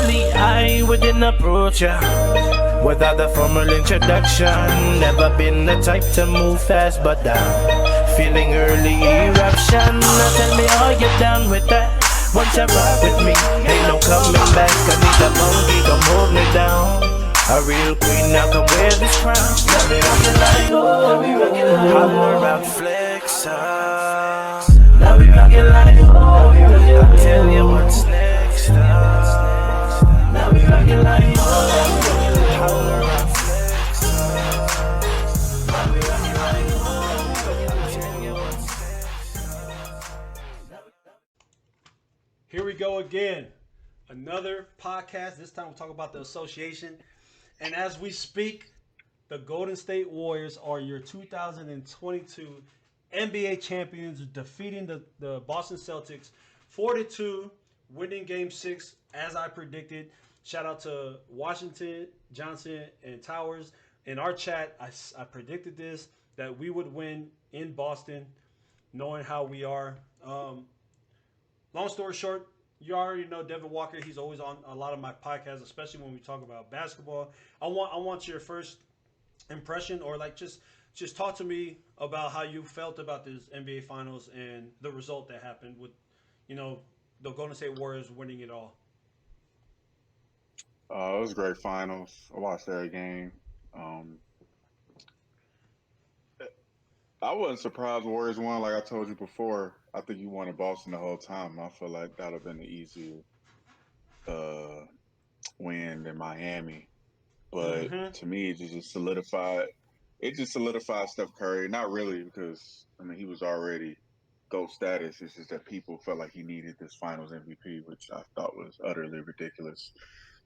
Normally I wouldn't approach ya without a formal introduction. Never been the type to move fast, but I'm feeling early eruption. Now tell me, are you down with that? Once you rock with me, ain't no coming back. I need a monkey, come hold me down. A real queen, now come wear this crown. Now we rockin' like, oh, holler out, flex up. Now we rockin' like, oh, I'll tell you what's next up. Now we rockin' like, oh, holler out, flex up. Now we rockin' like, oh, I'll tell you what's next up. Here we go again. Another podcast. This time we'll talk about the association. And as we speak, the Golden State Warriors are your 2022 NBA champions, defeating the Boston Celtics 4-2, winning Game 6 as I predicted. Shout out to Washington, Johnson, and Towers. In our chat, I predicted this, that we would win in Boston, knowing how we are. Long story short, you already know Devin Walker. He's always on a lot of my podcasts, especially when we talk about basketball. I want your first impression, or like just talk to me about how you felt about this NBA Finals and the result that happened with, the Golden State Warriors winning it all. It was a great finals. I watched every game. I wasn't surprised the Warriors won. Like I told you before, I think you wanted Boston the whole time. I feel like that would have been the easier win than Miami. But to me, it just solidified. It just solidified Steph Curry. Not really, because he was already GOAT status. It's just that people felt like he needed this Finals MVP, which I thought was utterly ridiculous.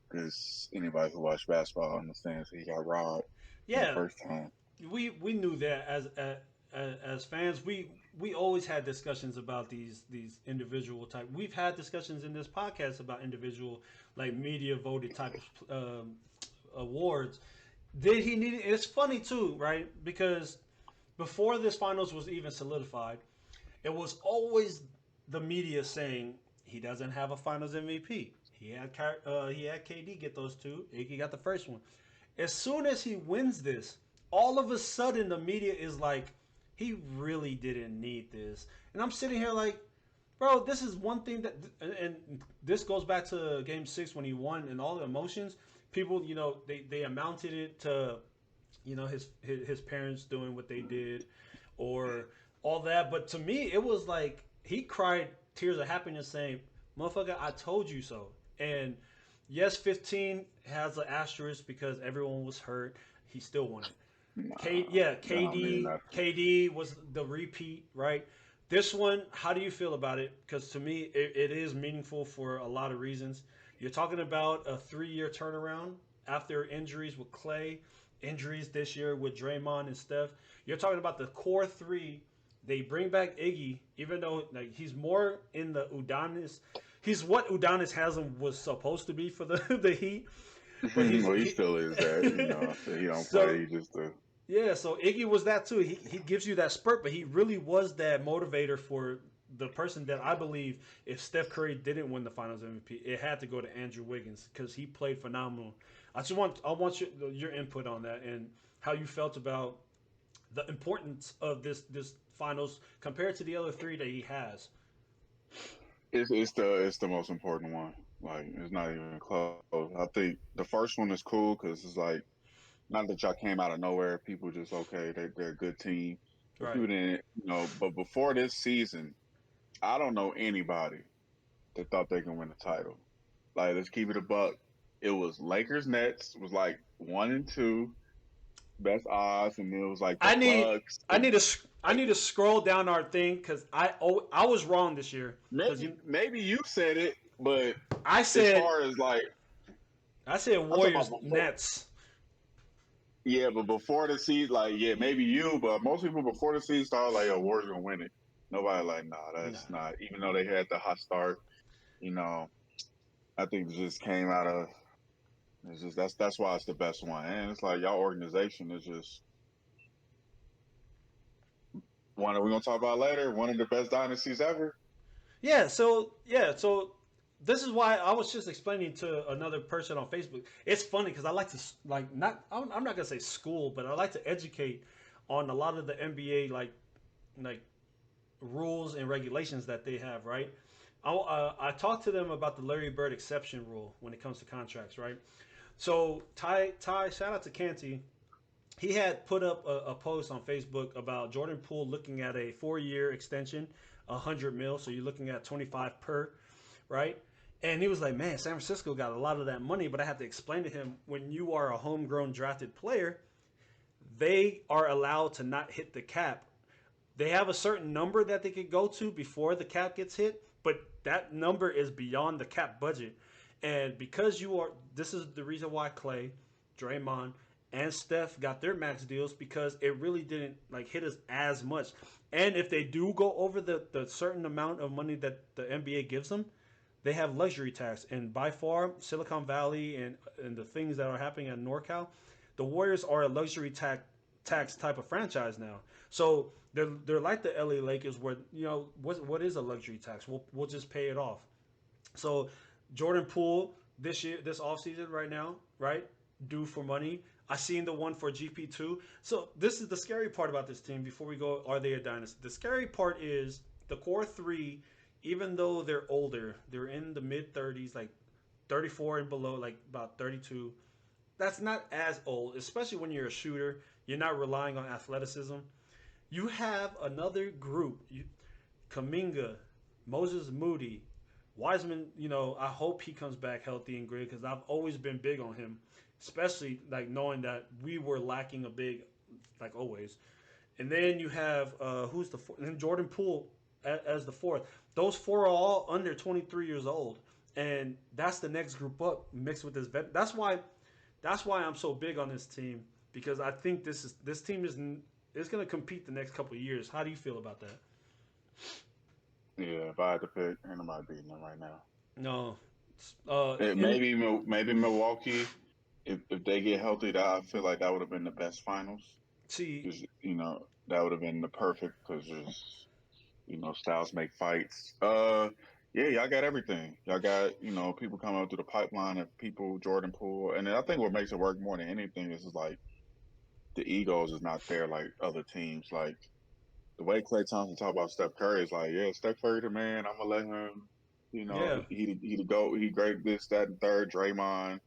Because anybody who watched basketball understands he got robbed the first time. We knew that as fans. We always had discussions about these individual type. We've had discussions in this podcast about individual, like, media voted type of awards. Did he need it? It's funny too, right? Because before this finals was even solidified, it was always the media saying he doesn't have a Finals MVP. He had KD get those two. Iggy got the first one. As soon as he wins this, all of a sudden the media is like, he really didn't need this. And I'm sitting here like, bro, this is one thing that, and this goes back to Game 6 when he won and all the emotions. People, they amounted it to, his parents doing what they did or all that. But to me, it was like he cried tears of happiness saying, motherfucker, I told you so. And yes, 15 has an asterisk because everyone was hurt. He still won it. KD was the repeat, right? This one, how do you feel about it? Because to me, it is meaningful for a lot of reasons. You're talking about a 3-year turnaround after injuries with Clay, injuries this year with Draymond and Steph. You're talking about the core three. They bring back Iggy, even though he's more in the Udonis. He's what Udonis Haslam was supposed to be for the Heat. But he still is that. He don't play. He just Yeah, so Iggy was that too. He gives you that spurt, but he really was that motivator for the person that I believe, if Steph Curry didn't win the Finals MVP, it had to go to Andrew Wiggins because he played phenomenal. I want your input on that and how you felt about the importance of this Finals compared to the other three that he has. It's the most important one. Like, it's not even close. I think the first one is cool because it's like, not that y'all came out of nowhere. People just, okay, they're a good team. Right. People didn't, but before this season, I don't know anybody that thought they can win the title. Like, let's keep it a buck. It was Lakers Nets was like 1 and 2, best odds, and then it was like the Bucks. I need to scroll down our thing because I was wrong this year. Maybe you said it, but I said, as far as like, I said Warriors Nets. Yeah, but before the season, maybe you, but most people before the season started like, Warriors gonna win it. Nobody like, that's not. Even though they had the hot start, I think it just came out of. It's just that's why it's the best one, and it's like y'all organization is just one that we're gonna talk about later. One of the best dynasties ever. So this is why I was just explaining to another person on Facebook. It's funny because I like to like not. I'm not gonna say school, but I like to educate on a lot of the NBA like rules and regulations that they have. Right. I talked to them about the Larry Bird exception rule when it comes to contracts. Right. So Ty, shout out to Canty. He had put up a post on Facebook about Jordan Poole looking at a 4-year extension, 100 mil. So you're looking at 25 per, right? And he was like, man, San Francisco got a lot of that money, but I have to explain to him when you are a homegrown drafted player, they are allowed to not hit the cap. They have a certain number that they could go to before the cap gets hit, but that number is beyond the cap budget. And because this is the reason why Clay, Draymond, and Steph got their max deals because it really didn't like hit us as much. And if they do go over the certain amount of money that the NBA gives them, they have luxury tax. And by far, Silicon Valley and the things that are happening at NorCal, the Warriors are a luxury tax type of franchise now. So they're like the LA Lakers, where what is a luxury tax? We'll just pay it off. So Jordan Poole this offseason right now, right? Due for money. I seen the one for GP2. So this is the scary part about this team before we go, are they a dynasty? The scary part is the core three, even though they're older, they're in the mid-30s, like 34 and below, like about 32. That's not as old, especially when you're a shooter. You're not relying on athleticism. You have another group, Kuminga, Moses Moody, Wiseman, I hope he comes back healthy and great because I've always been big on him, especially like knowing that we were lacking a big, like always. And then you have who's the fourth? And Jordan Poole as the fourth. Those four are all under 23 years old, and that's the next group up mixed with this vet. That's why I'm so big on this team because I think this team is going to compete the next couple of years. How do you feel about that? Yeah, if I had to pick, ain't nobody beating them right now. No. Maybe Milwaukee, if they get healthy, that I feel like that would have been the best finals. See, That would have been the perfect because styles make fights. Yeah, y'all got everything. Y'all got people coming up through the pipeline of people, Jordan Poole, and I think what makes it work more than anything is like the egos is not there like other teams. Like the way Klay Thompson talk about Steph Curry is like, yeah, Steph Curry the man. I'm gonna let him. yeah. He the GOAT. He great this, that, and third. Draymond.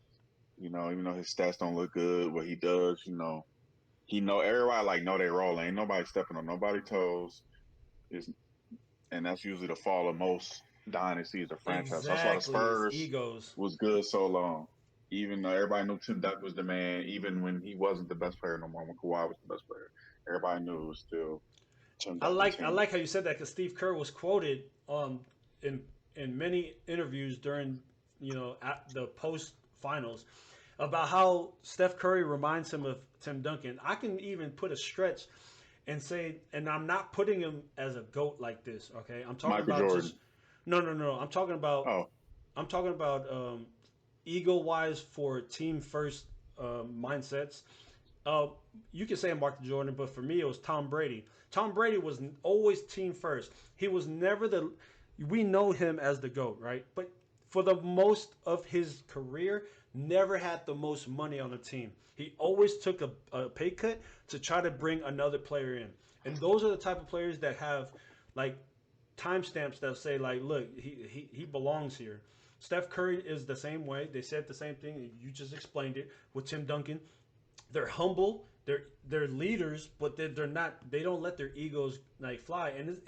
Even though his stats don't look good, what he does, he know everybody know their role. Ain't nobody stepping on nobody's toes. And that's usually the fall of most dynasties or franchises. Exactly. That's why the Spurs Egos was good so long. Even though everybody knew Tim Duncan was the man, even when he wasn't the best player no more, when Kawhi was the best player, everybody knew it was still Tim Duncan. I like how you said that because Steve Kerr was quoted in many interviews during at the post finals about how Steph Curry reminds him of Tim Duncan. I can even put a stretch and say, and I'm not putting him as a GOAT like this. Okay, I'm talking Michael about Jordan. just no. I'm talking about ego wise for team first mindsets. You can say Michael Jordan, but for me it was Tom Brady. Tom Brady was always team first. He was never we know him as the GOAT, right? But for the most of his career, never had the most money on the team. He always took a pay cut to try to bring another player in. And those are the type of players that have like timestamps that say like, look, he belongs here. Steph Curry is the same way. They said the same thing. You just explained it with Tim Duncan. They're humble. They're leaders, but they're not. They don't let their egos like fly, and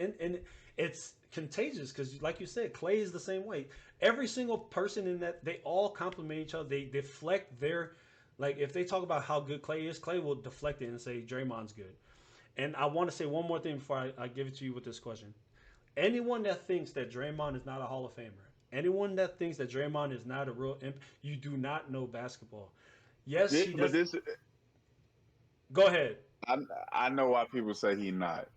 it's contagious because, like you said, Clay is the same way. Every single person in that, they all compliment each other. They deflect their, like if they talk about how good Clay is, Clay will deflect it and say Draymond's good. And I want to say one more thing before I give it to you with this question. Anyone that thinks that Draymond is not a Hall of Famer, anyone that thinks that Draymond is not a real imp, you do not know basketball. Yes, he does. Go ahead. I know why people say he's not.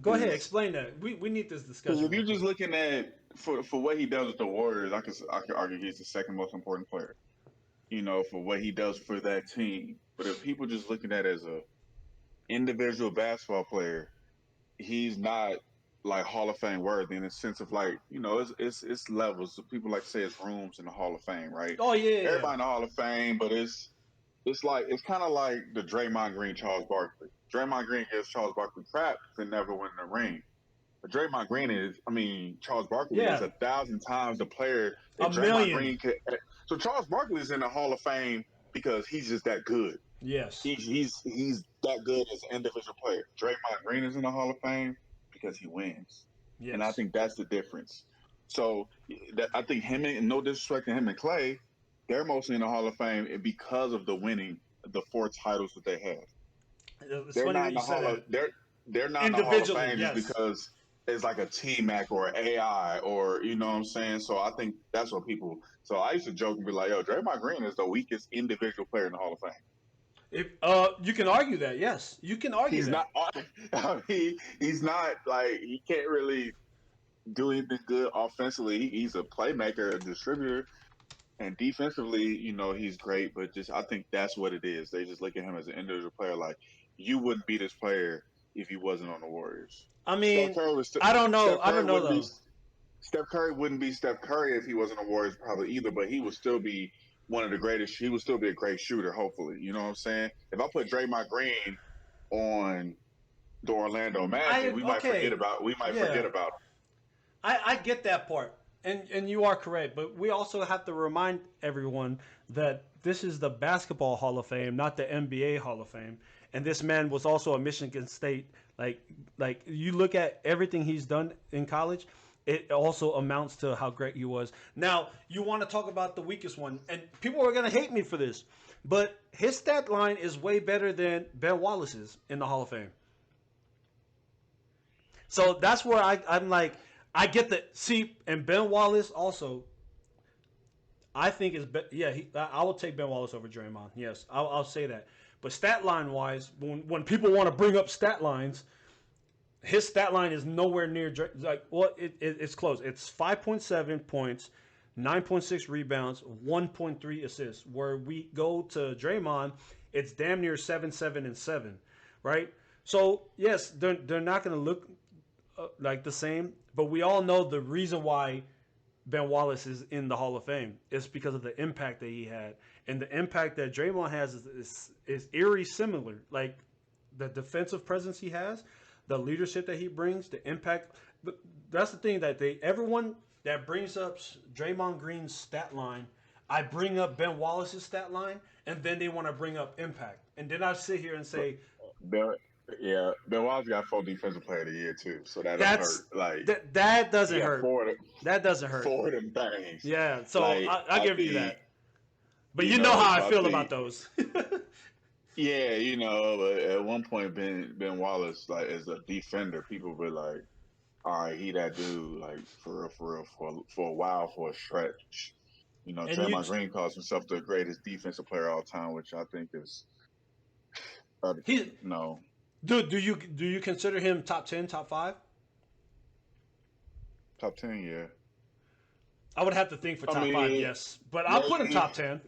Go ahead, explain that. We need this discussion. If you're just looking at for what he does with the Warriors, I could argue he's the second most important player. For what he does for that team. But if people just looking at it as a individual basketball player, he's not like Hall of Fame worthy in the sense of like, it's levels. So people like to say it's rooms in the Hall of Fame, right? Oh yeah. Everybody in the Hall of Fame, but it's kind of like the Draymond Green, Charles Barkley. Draymond Green gives Charles Barkley crap for never winning the ring. But Draymond Green Charles Barkley is 1,000 times the player that A Draymond million. Green could. So Charles Barkley is in the Hall of Fame because he's just that good. Yes. He's that good as an individual player. Draymond Green is in the Hall of Fame because he wins. Yes. And I think that's the difference. So I think no disrespect to him and Clay, they're mostly in the Hall of Fame because of the winning, the 4 titles that they have. They're not in the Hall of they're not in the Hall of Fame just because it's like a T-Mac or an AI or you know what I'm saying. So I think that's what people. So I used to joke and be like, "Yo, Draymond Green is the weakest individual player in the Hall of Fame." If you can argue that, yes, you can argue he's that. He's not like he can't really do anything good offensively. He's a playmaker, a distributor, and defensively, he's great. But I think that's what it is. They just look at him as an individual player. Like you wouldn't be this player if he wasn't on the Warriors. I mean, I don't know. I don't know though. Steph Curry wouldn't be Steph Curry if he wasn't on the Warriors probably either. But he would still be one of the greatest. He would still be a great shooter, hopefully. You know what I'm saying? If I put Draymond Green on the Orlando Magic, we might forget about him. I get that part, and you are correct. But we also have to remind everyone that this is the Basketball Hall of Fame, not the NBA Hall of Fame. And this man was also a Michigan State. Like you look at everything he's done in college, it also amounts to how great he was. Now, you want to talk about the weakest one, and people are going to hate me for this, but his stat line is way better than Ben Wallace's in the Hall of Fame. So that's where I'm like, I get and Ben Wallace also, I think I will take Ben Wallace over Draymond. Yes, I'll say that. But stat line wise, when people want to bring up stat lines, his stat line is nowhere near it's close. It's 5.7 points, 9.6 rebounds, 1.3 assists. Where we go to Draymond, it's damn near 7, 7, and 7, right? So yes, they're not going to look like the same, but we all know the reason why Ben Wallace is in the Hall of Fame is because of the impact that he had, and the impact that Draymond has is eerie similar. Like the defensive presence he has, the leadership that he brings, the impact. That's the thing that everyone that brings up Draymond Green's stat line, I bring up Ben Wallace's stat line, and then they want to bring up impact, and then I sit here and say, Ben Wallace got 4 Defensive Player of the Year too, so that don't hurt. Like that doesn't hurt. That doesn't hurt. 4 of them things. Yeah, so like, I give you that. But you know how I feel about those. Yeah, but at one point Ben Wallace, like as a defender, people were like, all right, he that dude, like for real, for a while, for a stretch. Draymond Green calls himself the greatest defensive player of all time, which I think is no. Dude, do you consider him top 10, top 5? Top 10, yeah. I would have to think for top 5, yes. But I'll put him top 10.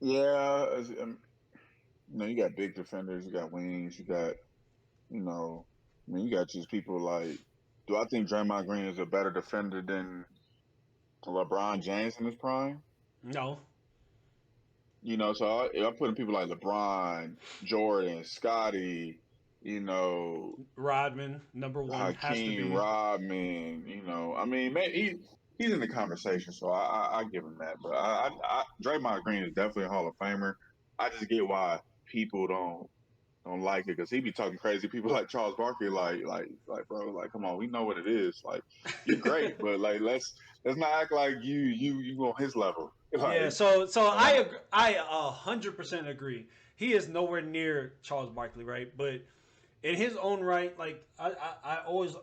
Yeah, you got big defenders, you got wings, you got, you got just people like. Do I think Draymond Green is a better defender than LeBron James in his prime? No. So I'm putting people like LeBron, Jordan, Scotty, Rodman, number 1, has to be Rodman. He's in the conversation, so I give him that. But Draymond Green is definitely a Hall of Famer. I just get why people don't like it because he be talking crazy. People like Charles Barkley, like bro, like come on, we know what it is. Like you're great, but like let's not act like you on his level. Like, yeah, so I agree, I 100% agree. He is nowhere near Charles Barkley, right? But in his own right, like I always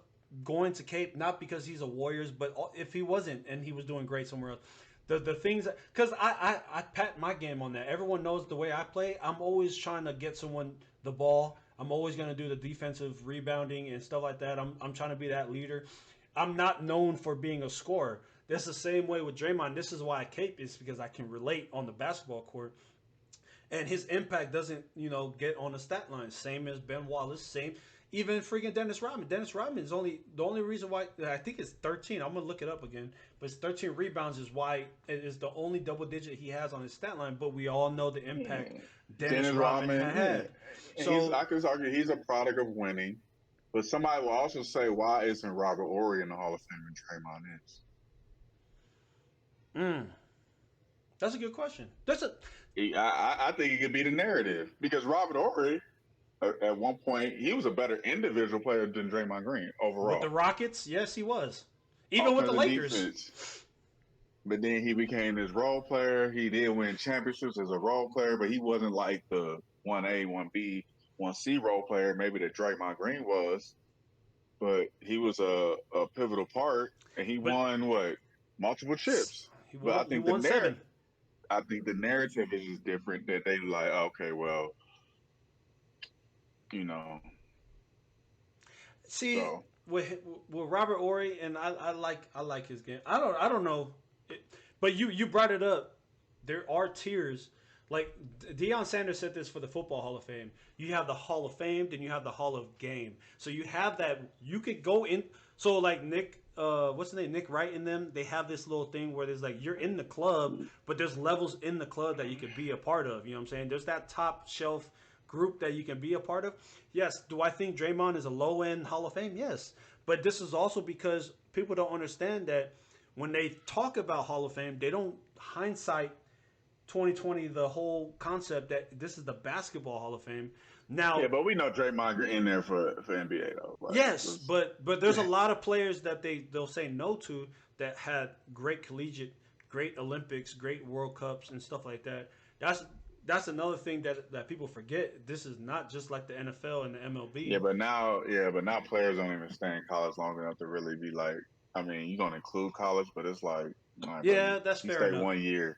going to Cape not because he's a Warriors, but if he wasn't and he was doing great somewhere else. The things because I pat my game on that. Everyone knows the way I play. I'm always trying to get someone the ball. I'm always going to do the defensive rebounding and stuff like that. I'm trying to be that leader. I'm not known for being a scorer. That's the same way with Draymond. This is why I cape is because I can relate on the basketball court. and his impact doesn't, get on the stat line. Same as Ben Wallace. Same, even freaking Dennis Rodman. Dennis Rodman is the only reason why I think it's 13. I'm gonna look it up again, but it's 13 rebounds is why it is the only double digit he has on his stat line. But we all know the impact Dennis Rodman had. Yeah. So I could argue he's a product of winning. But somebody will also say, why isn't Robert Horry in the Hall of Fame and Draymond is? That's a good question. I think it could be the narrative because Robert Horry, at one point, he was a better individual player than Draymond Green overall. With the Rockets, yes, he was. Even with the Lakers. Defense. But then he became this role player. He did win championships as a role player, but he wasn't like the 1A, 1B, 1C role player, maybe that Draymond Green was. But he was a pivotal part, and he won multiple chips. I think the narrative is just different. That they like, okay, well, See, with Robert Horry, and I like his game. I don't know, but you brought it up. There are tiers. Like Deion Sanders said this for the Football Hall of Fame. You have the Hall of Fame, then you have the Hall of Game. So you have that. You could go in. So like Nick, what's his name? Nick Wright and them. They have this little thing where there's like you're in the club, but there's levels in the club that you could be a part of. You know what I'm saying? There's that top shelf group that you can be a part of. Yes. Do I think Draymond is a low end Hall of Fame? Yes. But this is also because people don't understand that when they talk about Hall of Fame, they don't hindsight 2020 the whole concept that this is the Basketball Hall of Fame. Now, yeah, but we know Draymond in there for NBA though. Like, yes, but there's a lot of players that they'll say no to that had great collegiate, great Olympics, great World Cups and stuff like that. That's another thing that people forget. This is not just like the NFL and the MLB. Yeah, but now players don't even stay in college long enough to really be like. I mean, you're gonna include college, but it's like, that's fair stay enough. 1 year,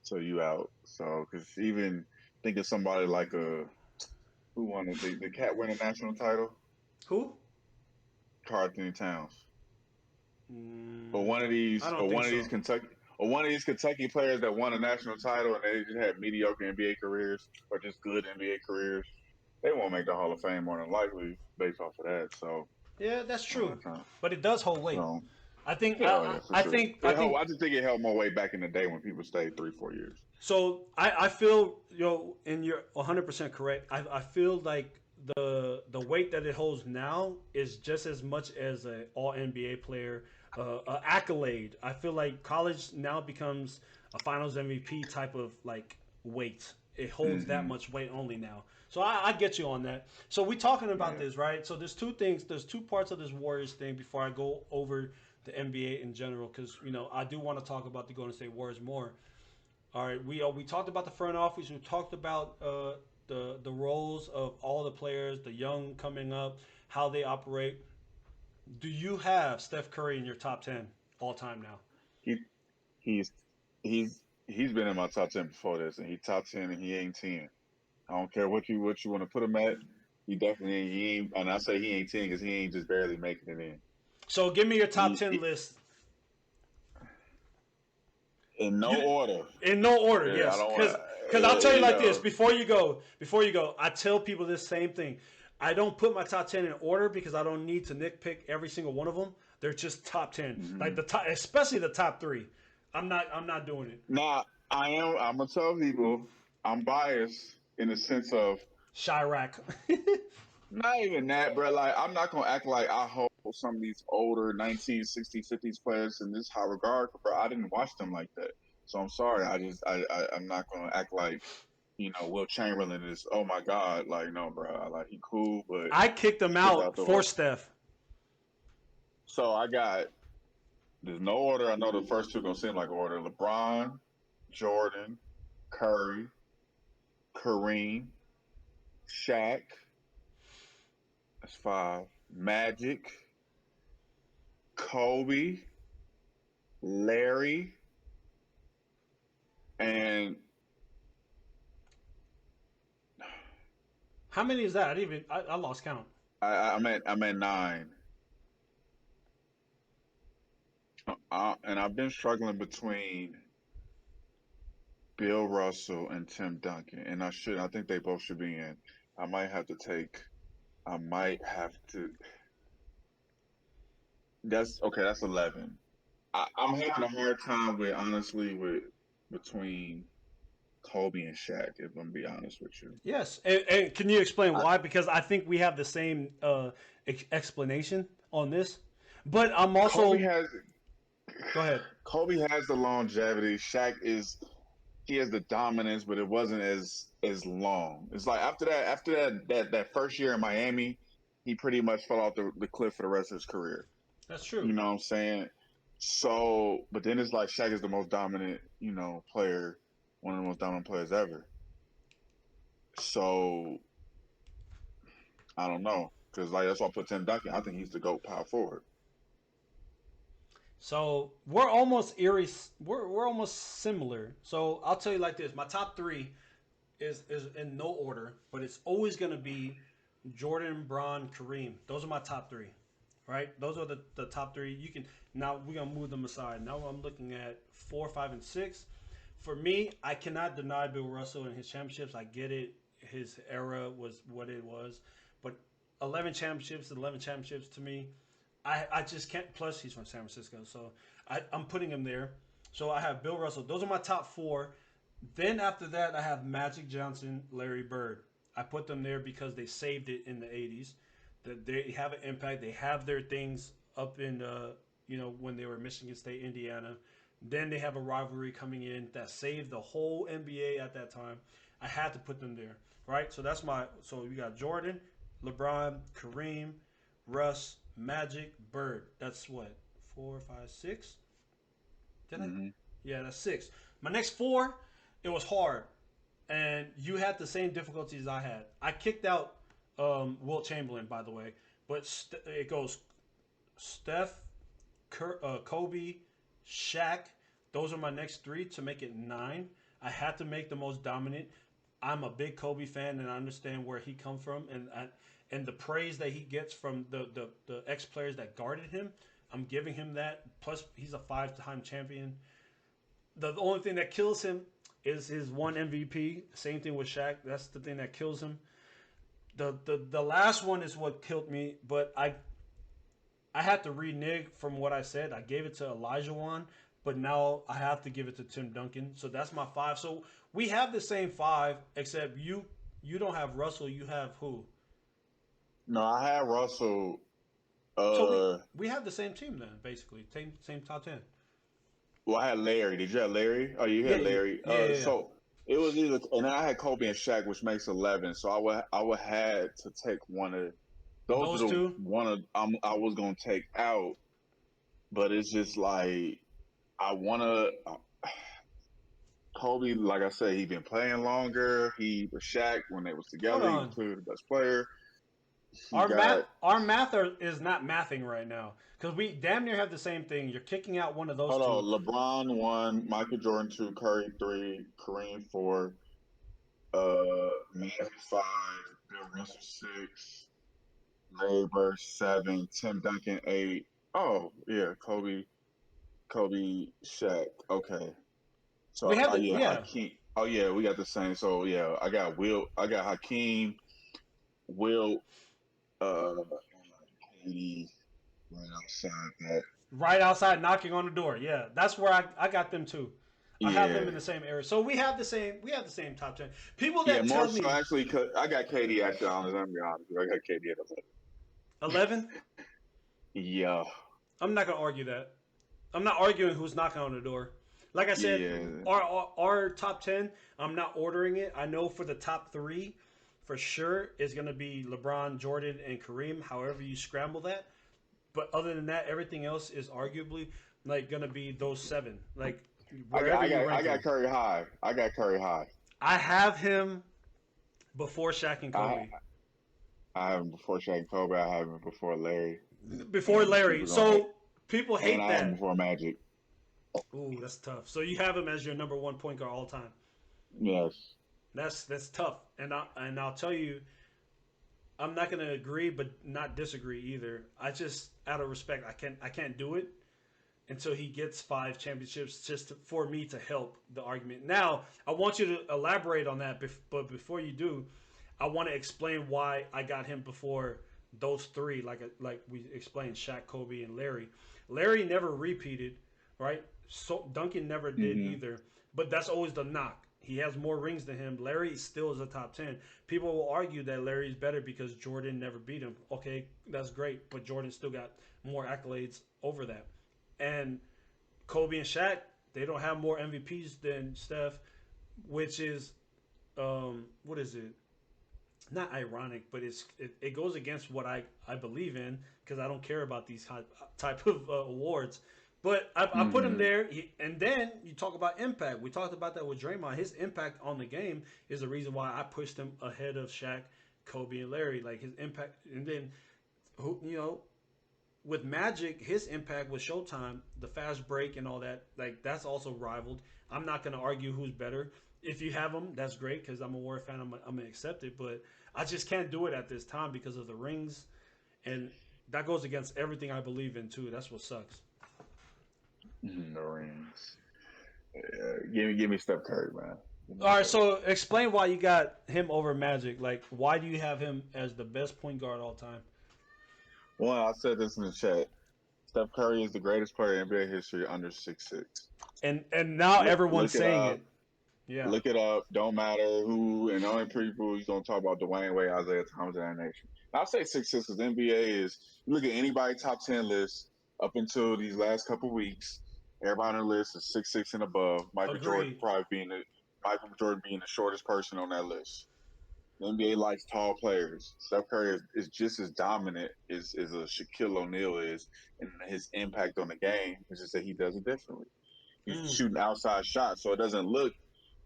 so you out. So, because even think of somebody like who won the Cat win a national title? Who? Karl Anthony Towns. Or one of these Kentucky players that won a national title and they just had mediocre NBA careers or just good NBA careers. They won't make the Hall of Fame more than likely based off of that. So yeah, that's true. But it does hold weight. So, I think. I just think it held more weight back in the day when people stayed 3-4 years. So I feel and you're 100% correct. I feel like the weight that it holds now is just as much as an All NBA player, accolade. I feel like college now becomes a Finals MVP type of like weight. It holds that much weight only now. So I get you on that. So we're talking about this, right? So there's two things. There's two parts of this Warriors thing before I go over the NBA in general, because I do want to talk about the Golden State Warriors more. All right, we talked about the front office. We talked about the roles of all the players, the young coming up, how they operate. Do you have Steph Curry in your top 10 all time now? He's been in my top 10 before this, and he's top 10 and he ain't 10. I don't care what you want to put him at. He definitely ain't. And I say he ain't 10 because he ain't just barely making it in. So give me your top 10 list. In no order. In no order, yes. Because I'll tell you like this, before you go, I tell people this same thing. I don't put my top 10 in order because I don't need to nitpick every single one of them. They're just top 10. Mm-hmm. Like the top, especially the top 3. I'm not doing it. Nah, I'm gonna tell people I'm biased in the sense of Chirac. Not even that, bro. Like, I'm not gonna act like I hold some of these older 1960s, 50s players in this high regard, bro. I didn't watch them like that, so I'm sorry. I'm not gonna act like Will Chamberlain is. Oh my God, like no, bro. Like he cool, but I kicked him out for Steph. So there's no order. I know the first two gonna seem like order: LeBron, Jordan, Curry, Kareem, Shaq. That's 5. Magic, Kobe, Larry, and how many is that? I lost count. I'm at 9. And I've been struggling between Bill Russell and Tim Duncan, and I think they both should be in. I might have to take. I might have to. That's okay. That's 11. I'm having a hard time with honestly with between Kobe and Shaq. If I'm be honest with you, Yes, and can you explain I, why? Because I think we have the same explanation on this. But I'm Kobe also has go ahead. Kobe has the longevity. Shaq is he has the dominance, but it wasn't as long. It's like after that first year in Miami, he pretty much fell off the cliff for the rest of his career. That's true. You know what I'm saying? So, but then it's like Shaq is the most dominant, player, one of the most dominant players ever. So I don't know, because like that's why I put Tim Duncan. I think he's the GOAT power forward. So we're almost eerie. We're almost similar. So I'll tell you like this: my top three is in no order, but it's always going to be Jordan, Bron, Kareem. Those are my top three, right? Those are the top three. You can now we're gonna move them aside. Now I'm looking at 4, 5, and 6. For me, I cannot deny Bill Russell and his championships. I get it; his era was what it was, but 11 championships to me. I just can't. Plus, he's from San Francisco, so I'm putting him there. So I have Bill Russell. Those are my top four. Then after that, I have Magic Johnson, Larry Bird. I put them there because they saved it in the '80s. That they have an impact. They have their things up in when they were Michigan State, Indiana. Then they have a rivalry coming in that saved the whole NBA at that time. I had to put them there, right? So that's my. So we got Jordan, LeBron, Kareem, Russ, Magic, Bird. That's what 4, 5, 6. Did I? Yeah, that's 6. My next 4, it was hard, and you had the same difficulties I had. I kicked out Wilt Chamberlain, by the way, but it goes Steph, Kobe, Shaq. Those are my next 3 to make it 9. I had to make the most dominant. I'm a big Kobe fan, and I understand where he come from, and the praise that he gets from the ex players that guarded him. I'm giving him that. Plus, he's a 5-time champion. The only thing that kills him is his one MVP. Same thing with Shaq. That's the thing that kills him. The last one is what killed me, but I had to renege from what I said. I gave it to Elijah Wan, but now I have to give it to Tim Duncan. So that's my 5. So we have the same 5, except you don't have Russell. You have who? No, I had Russell. So we have the same team then, basically. Same top 10. Well, I had Larry. Did you have Larry? Oh, you had Larry. Yeah. So it was either, and then I had Kobe and Shaq, which makes 11. So I would had to take one of those. Those two. One of I was gonna take out, but it's just like I wanna. Kobe, like I said, he been playing longer. He was Shaq when they was together. He was clearly the best player. Our math is not mathing right now because we damn near have the same thing. You're kicking out one of those two. Hold on, LeBron 1, Michael Jordan 2, Curry 3, Kareem 4, Magic 5, Bill Russell 6, Larry Bird 7, Tim Duncan 8. Oh yeah, Kobe, Shaq. Okay, so We have Hakeem. Oh yeah, we got the same. So yeah, I got Hakeem, Will. Katie, right outside that. Right outside, knocking on the door. Yeah, that's where I got them too. I have them in the same area, so we have the same top 10. People that tell me actually, I got Katie actually. I'm gonna be honest, I got Katie at 11. Yeah, I'm not gonna argue that. I'm not arguing who's knocking on the door. Like I said, our top 10. I'm not ordering it. I know for the top 3. For sure, is going to be LeBron, Jordan, and Kareem. However you scramble that, but other than that, everything else is arguably like going to be those 7. Like I got Curry high. I have him before Shaq and Kobe. I have him before Shaq and Kobe. I have him before Larry. Before Larry. So people hate and I that. have him before Magic. Ooh, that's tough. So you have him as your number 1 point guard all time. Yes. That's tough, and I'll tell you, I'm not gonna agree, but not disagree either. I just, out of respect, I can't do it, until he gets 5 championships, for me to help the argument. Now, I want you to elaborate on that, but before you do, I want to explain why I got him before those 3, like we explained, Shaq, Kobe, and Larry. Larry never repeated, right? So Duncan never did either, but that's always the knock. He has more rings than him. Larry still is a top 10. People will argue that Larry's better because Jordan never beat him. Okay, that's great, but Jordan still got more accolades over that. And Kobe and Shaq, they don't have more MVPs than Steph, which is, what is it? Not ironic, but it goes against what I believe in, because I don't care about these type of awards. But I put him there, and then you talk about impact. We talked about that with Draymond. His impact on the game is the reason why I pushed him ahead of Shaq, Kobe, and Larry. Like his impact, and then with Magic, his impact with Showtime, the fast break and all that. Like that's also rivaled. I'm not going to argue who's better. If you have them, that's great because I'm a Warrior fan. I'm gonna accept it, but I just can't do it at this time because of the rings, and that goes against everything I believe in too. That's what sucks. The rings. Give me Steph Curry, man. All right, so explain why you got him over Magic. Like, why do you have him as the best point guard all time? Well, I said this in the chat. Steph Curry is the greatest player in NBA history under 6'6". And now everyone's saying it. Yeah. Look it up. Don't matter who. And the only people you're going to talk about Dwayne Wade, Isaiah Thomas, and that nation. I'll say 6'6" because the NBA is, you look at anybody top 10 list up until these last couple weeks, everybody on the list is 6'6" and above. Michael Jordan being the shortest person on that list. The NBA likes tall players. Steph Curry is just as dominant as a Shaquille O'Neal is in his impact on the game. It's just that he does it differently. He's shooting outside shots, so it doesn't look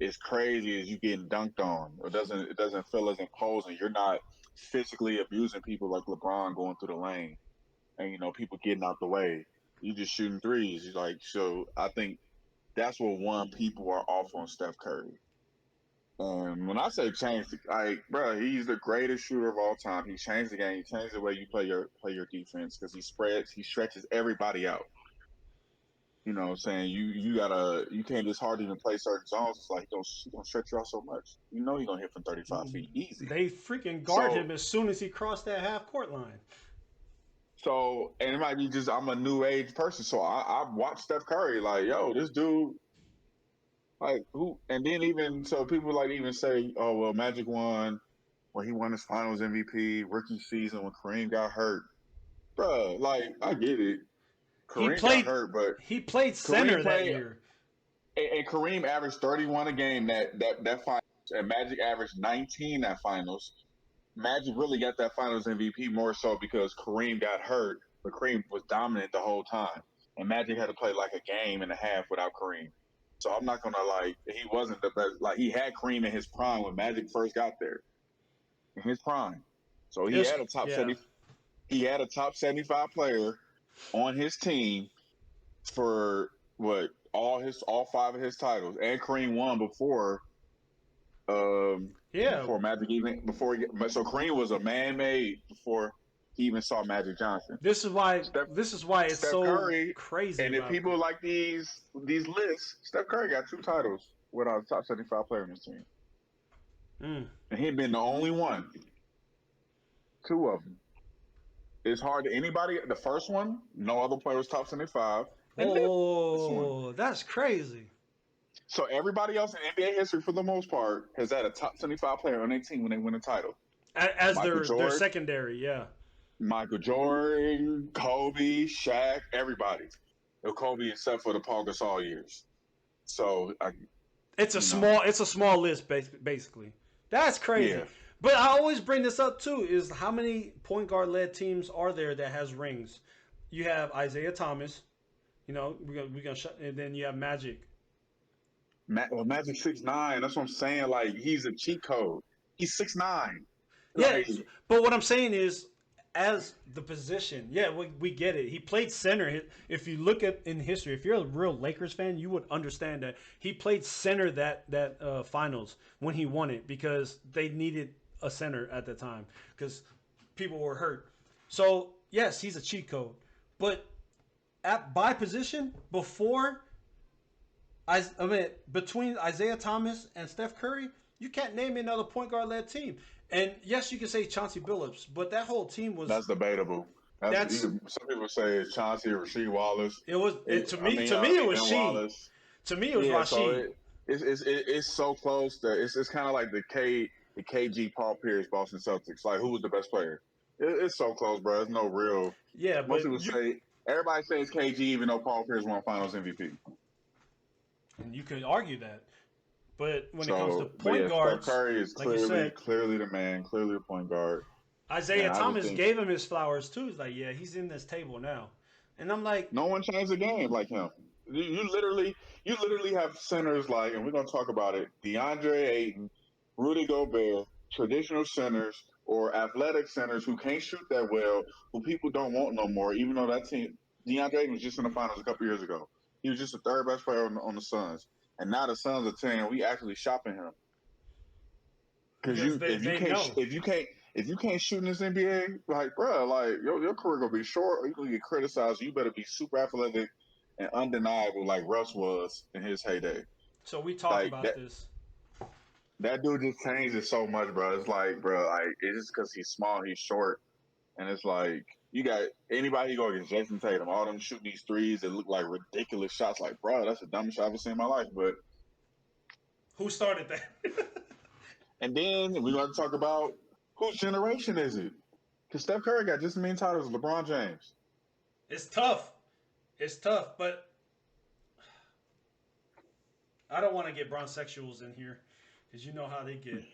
as crazy as you getting dunked on. It doesn't feel as imposing. You're not physically abusing people like LeBron going through the lane and people getting out the way. You just shooting threes. So I think that's what people are off on Steph Curry. When I say change, he's the greatest shooter of all time. He changed the game. He changed the way you play your defense because he stretches everybody out. You know what I'm saying? You can't just hardly even play certain zones. It's like he's gonna stretch you out so much. He's gonna hit from 35 feet easy. They freaking guard him as soon as he crossed that half court line. So, and it might be just I'm a new age person, so I watch Steph Curry like, yo, this dude, like who? And then even so, people even say, oh well, Magic won when he won his Finals MVP rookie season when Kareem got hurt, bruh. Like I get it. Kareem got hurt, but he played center that year. And Kareem averaged 31 a game that finals, and Magic averaged 19 that finals. Magic really got that finals MVP more so because Kareem got hurt, but Kareem was dominant the whole time. And Magic had to play like a game and a half without Kareem. So I'm not gonna he wasn't the best. Like he had Kareem in his prime when Magic first got there. In his prime. So he had a top 70. He had a top 75 player on his team for all 5 of his titles, and Kareem won before Magic so Kareem was a man-made before he even saw Magic Johnson. This is why it's Steph so Curry, crazy. And if people like these lists, Steph Curry got 2 titles without a top 75 player on his team, and he'd been the only one. 2 of them. It's hard to anybody. The first one, no other player was top 75. That's crazy. So everybody else in NBA history, for the most part, has had a top 75 player on their team when they win a title. As their secondary, yeah. Michael Jordan, Kobe, Shaq, everybody. Kobe except for the Paul Gasol years. So it's a small list basically. That's crazy. Yeah. But I always bring this up too: is how many point guard led teams are there that has rings? You have Isaiah Thomas, we're gonna and then you have Magic. Magic 6'9". That's what I'm saying. Like he's a cheat code. He's 6'9". Yeah, but what I'm saying is, as the position, we get it. He played center. If you look at in history, if you're a real Lakers fan, you would understand that he played center that finals when he won it because they needed a center at the time because people were hurt. So yes, he's a cheat code, but by position before between Isaiah Thomas and Steph Curry, you can't name me another point guard led team. And yes, you can say Chauncey Billups, but that whole team was That's debatable. Some people say it's Chauncey or Rasheed Wallace. To me it was she. Wallace. To me it was Rasheed. So it's so close that it's kind of like the KG Paul Pierce Boston Celtics. Like, who was the best player? It's so close, bro. It's no real. Yeah, most people say everybody says KG, even though Paul Pierce won Finals MVP. And you could argue that, but when it comes to point guards, Steph Curry is clearly the man, clearly the point guard. Isaiah Thomas gave him his flowers too. He's like, yeah, he's in this table now, and I'm like, no one changed the game like him. You literally have centers like, and we're gonna talk about it. DeAndre Ayton, Rudy Gobert, traditional centers or athletic centers who can't shoot that well, who people don't want no more. Even though that team, DeAndre Ayton was just in the finals a couple years ago. He was just the third best player on the Suns, and now the Suns are saying we actually shopping him because if you can't shoot in this NBA, like, bro, like your career gonna be short, or you gonna get criticized. You better be super athletic and undeniable, like Russ was in his heyday. So we talked about this. That dude just changes so much, bro. It's like, bro, like, it's just because he's small, he's short, and it's like you got anybody go against Jason Tatum, all them shooting these threes that look like ridiculous shots. Like, bro, that's the dumbest shot I've ever seen in my life. But who started that? And then we're going to talk about whose generation is it? Because Steph Curry got just as many titles as LeBron James. It's tough. But I don't want to get bronzexuals in here because you know how they get.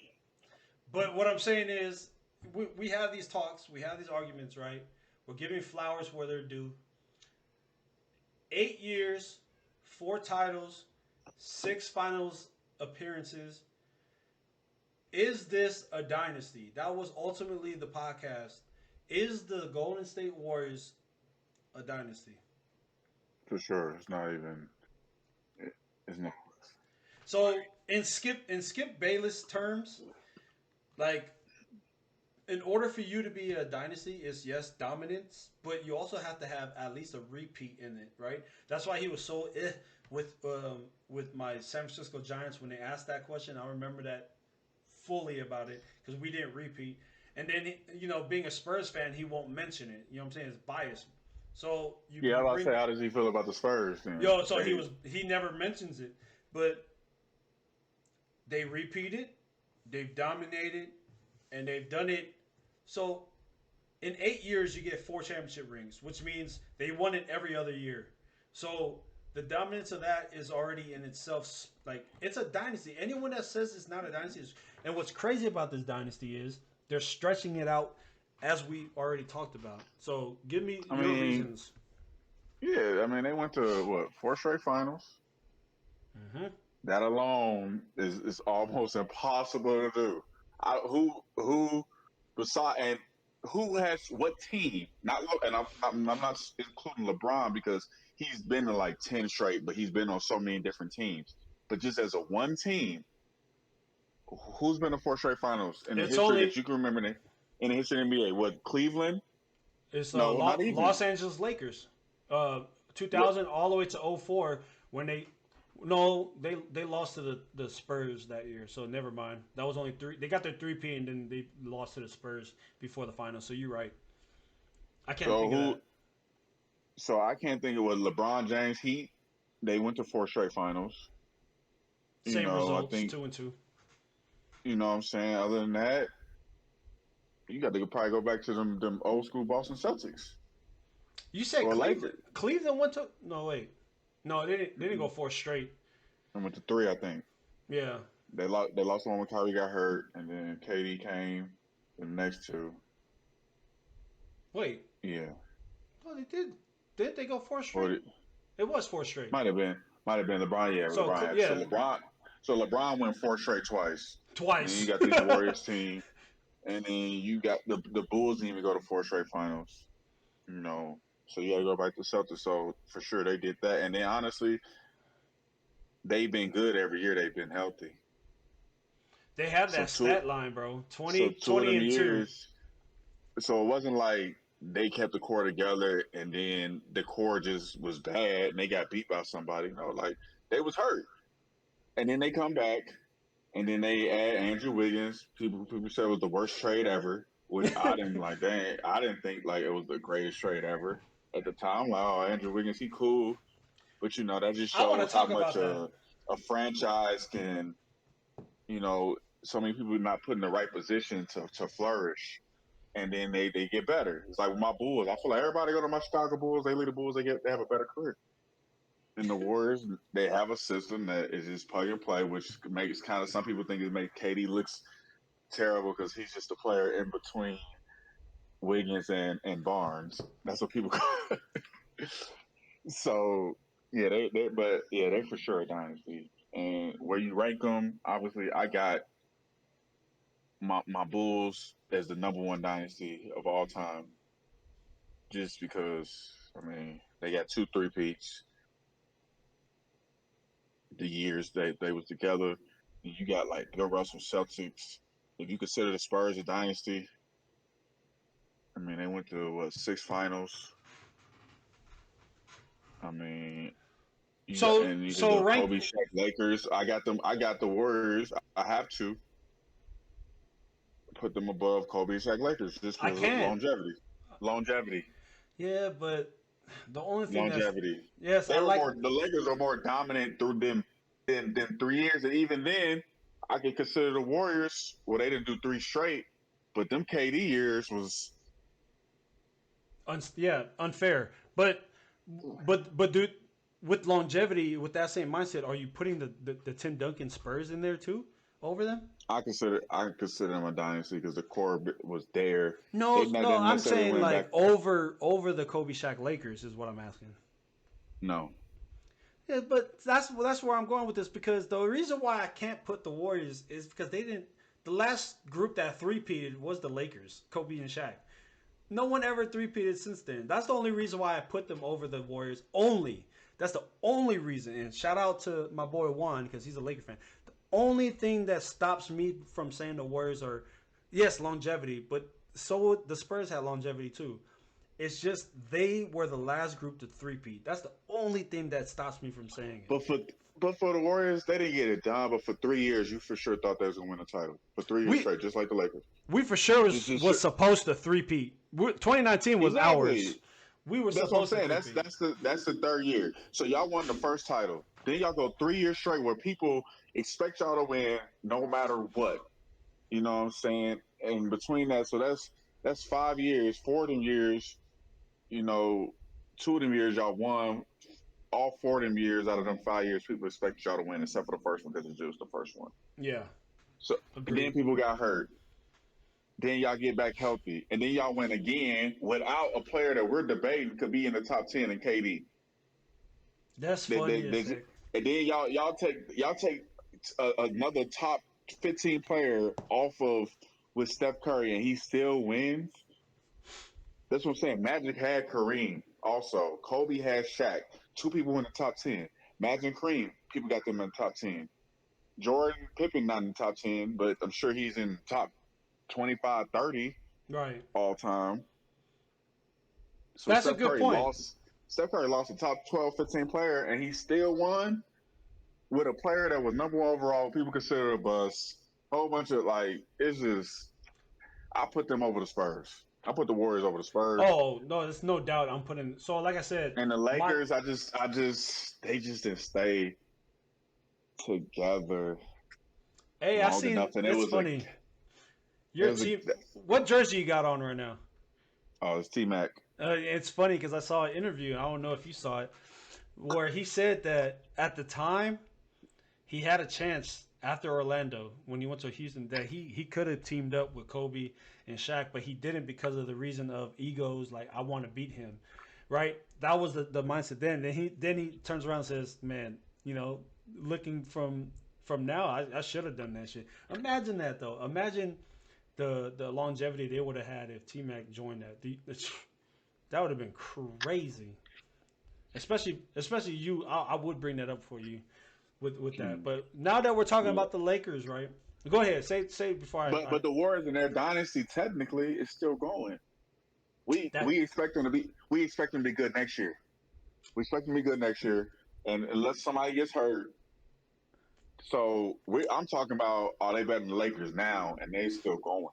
But what I'm saying is we have these talks, we have these arguments, right? We're giving flowers where they're due. 8 years, 4 titles, 6 finals appearances. Is this a dynasty? That was ultimately the podcast. Is the Golden State Warriors a dynasty? For sure. It's not. So in Skip Bayless terms, like, in order for you to be a dynasty, is yes, dominance, but you also have to have at least a repeat in it, right? That's why he was so with my San Francisco Giants when they asked that question. I remember that fully about it because we didn't repeat. And then, being a Spurs fan, he won't mention it. You know what I'm saying? It's biased. So I was about to say, how does he feel about the Spurs then? He never mentions it, but they repeated, they've dominated, and they've done it. So in 8 years, you get 4 championship rings, which means they won it every other year. So the dominance of that is already in itself, like, it's a dynasty. Anyone that says it's not a dynasty is, and what's crazy about this dynasty is they're stretching it out as we already talked about. So give me your reasons. Yeah, they went to 4 straight finals. Mm-hmm. That alone is almost impossible to do. Who has what team? And I'm not including LeBron because he's been to like 10 straight, but he's been on so many different teams. But just as a one team, who's been to 4 straight finals in the history that you can remember in the history of the NBA? What, Cleveland? It's Los Angeles Lakers. 2000 all the way to 2004 when they lost to the Spurs that year. So never mind. That was only 3. They got their 3P and then they lost to the Spurs before the finals. So you're right. I can't think of that. So I can't think of what LeBron James Heat. They went to 4 straight finals. Same results, 2-2. You know what I'm saying? Other than that, you got to probably go back to them old school Boston Celtics. You said Cleveland went to... No, wait. No, they didn't go 4 straight. They went to 3, I think. Yeah. They lost the one when Kyrie got hurt, and then KD came the next 2. Wait. Yeah. No, they did. Didn't they go 4 straight? It was 4 straight. Might have been LeBron. Yeah, so, LeBron. Yeah. So LeBron went 4 straight twice. And you got this Warriors team, and then you got the Bulls didn't even go to 4 straight finals. So you got to go back to Celtics. So for sure they did that, and then honestly, they've been good every year. They've been healthy. They have that stat line, bro. 20 and 2. So it wasn't like they kept the core together, and then the core just was bad, and they got beat by somebody. You know, like they was hurt, and then they come back, and then they add Andrew Wiggins. People said it was the worst trade ever, which I didn't like. I didn't think like it was the greatest trade ever at the time. Like, oh, Andrew Wiggins, he cool, but you know that just I want to shows how talk much about a franchise can, you know, so many people not put in the right position to flourish, and then they get better. It's like with my Bulls. I feel like everybody go to my Chicago Bulls. They lead the Bulls. They have a better career. And the Warriors, they have a system that is just plug and play, which makes kind of some people think it makes KD looks terrible because he's just a player in between Wiggins and Barnes. That's what people call. So yeah, they for sure a dynasty. And where you rank them, obviously, I got my Bulls as the number one dynasty of all time, just because I mean they got 2 3-peats. The years they was together, you got like Bill Russell Celtics. If you consider the Spurs a dynasty, I mean they went to 6 finals. I mean, you got rank Kobe, Shaq, Lakers. I got them. I got the Warriors. I have to put them above Kobe, Shaq, Lakers just I because of can't. longevity. Yeah, but the only thing Longevity. yes, They I were like. more. The Lakers are more dominant through them than 3 years, and even then, I could consider the Warriors. Well, they didn't do 3 straight, but them KD years was Unfair. But dude, with longevity, with that same mindset, are you putting the Tim Duncan Spurs in there too over them? I consider them a dynasty because the core was there. No, They no, didn't I'm necessarily saying win like back. over the Kobe Shaq Lakers is what I'm asking. No, Yeah, but that's where I'm going with this because the reason why I can't put the Warriors is because they didn't. The last group that three-peated was the Lakers, Kobe and Shaq. No one ever three-peated since then. That's the only reason why I put them over the Warriors. Only. That's the only reason. And shout out to my boy Juan because he's a Laker fan. The only thing that stops me from saying the Warriors are, yes, longevity, but so the Spurs had longevity too. It's just they were the last group to three-peat. That's the only thing that stops me from saying it. but for the Warriors, they didn't get it done. But for 3 years, you for sure thought they was gonna win a title for 3 years We straight, just like the Lakers. we for sure Just was supposed to three-peat. 2019 was exactly. ours. We were That's what I'm supposed to saying. three-peat. That's the 3rd year. So y'all won the first title. Then y'all go 3 years straight where people expect y'all to win no matter what. You know what I'm saying? And between that, so that's 5 years, 4 of them years. You know, 2 of them years y'all won. All 4 of them years out of them 5 years, people expect y'all to win, except for the first one because it's just the first one. Yeah. So and then people got hurt. Then y'all get back healthy, and then y'all win again without a player that we're debating could be in the top 10 in KD. That's funny as heck. And then y'all take another top 15 player off of with Steph Curry, and he still wins. That's what I'm saying. Magic had Kareem also. Kobe had Shaq. 2 people in the top 10. Magic Kareem, people got them in the top 10. Jordan, Pippen not in the top 10, but I'm sure he's in top 25, 30 Right. all time. So That's a good point. Steph Curry lost a top 12, 15 player, and he still won with a player that was number 1 overall. People consider a bust. Whole bunch of it's just. I put them over the Spurs. I put the Warriors over the Spurs. Oh no, there's no doubt. I'm putting. So like I said, And the Lakers, they just didn't stay together. Hey, I seen. It's funny. Your team. What jersey you got on right now? Oh, it's T-Mac. It's funny because I saw an interview. I don't know if you saw it, where he said that at the time he had a chance after Orlando when he went to Houston that he could have teamed up with Kobe and Shaq, but he didn't because of the reason of egos. Like I want to beat him, right? That was the mindset then. Then he turns around and says, "Man, you know, looking from now, I should have done that shit." Imagine that though. Imagine the longevity they would have had if T-Mac joined that. That would have been crazy. Especially you. I would bring that up for you with that. But now that we're talking about the Lakers, right? Go ahead. Say before I. But the Warriors in their dynasty technically is still going. We we expect them to be good next year. We expect them to be good next year, and unless somebody gets hurt. So I'm talking about, are they better than the Lakers now, and they still going?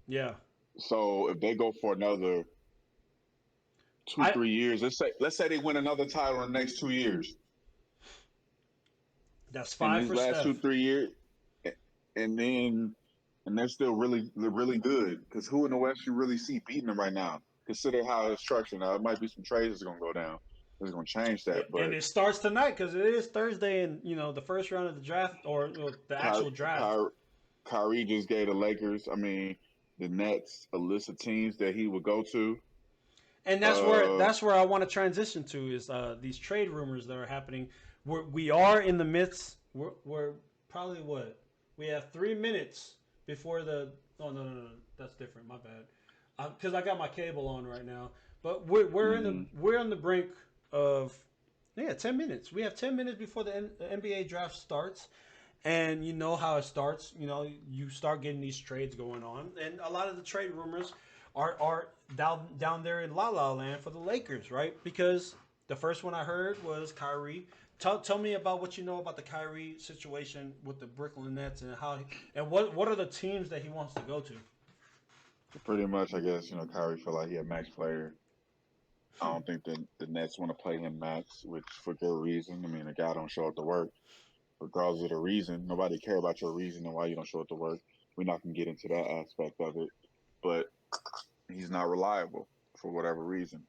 Yeah. So if they go for another 2-3 years, let's say they win another title in the next 2 years. That's In 5 these for last Steph. 2-3 years, and they're still really really good. Because who in the West you really see beating them right now? Consider how it's structured. Now it might be some trades that's gonna go down. It's gonna change that, but And it starts tonight because it is Thursday, and the first round of the draft or the actual draft. Kyrie just gave the Lakers, the Nets, a list of teams that he would go to. And that's where I want to transition to is these trade rumors that are happening. We are in the midst. We're probably we have 3 minutes before the. Oh no, that's different. My bad. Because I got my cable on right now. But we're on the brink of 10 minutes. We have 10 minutes before the NBA draft starts. And you know how it starts. You start getting these trades going on. And a lot of the trade rumors are down there in La La Land for the Lakers, right? Because the first one I heard was Kyrie. Tell me about what you know about the Kyrie situation with the Brooklyn Nets and what are the teams that he wants to go to? Pretty much, I guess, Kyrie felt like he had max player. I don't think the Nets want to play him max, which for good reason. The guy don't show up to work. Regardless of the reason, nobody care about your reason and why you don't show up to work. We're not going to get into that aspect of it. But he's not reliable for whatever reason.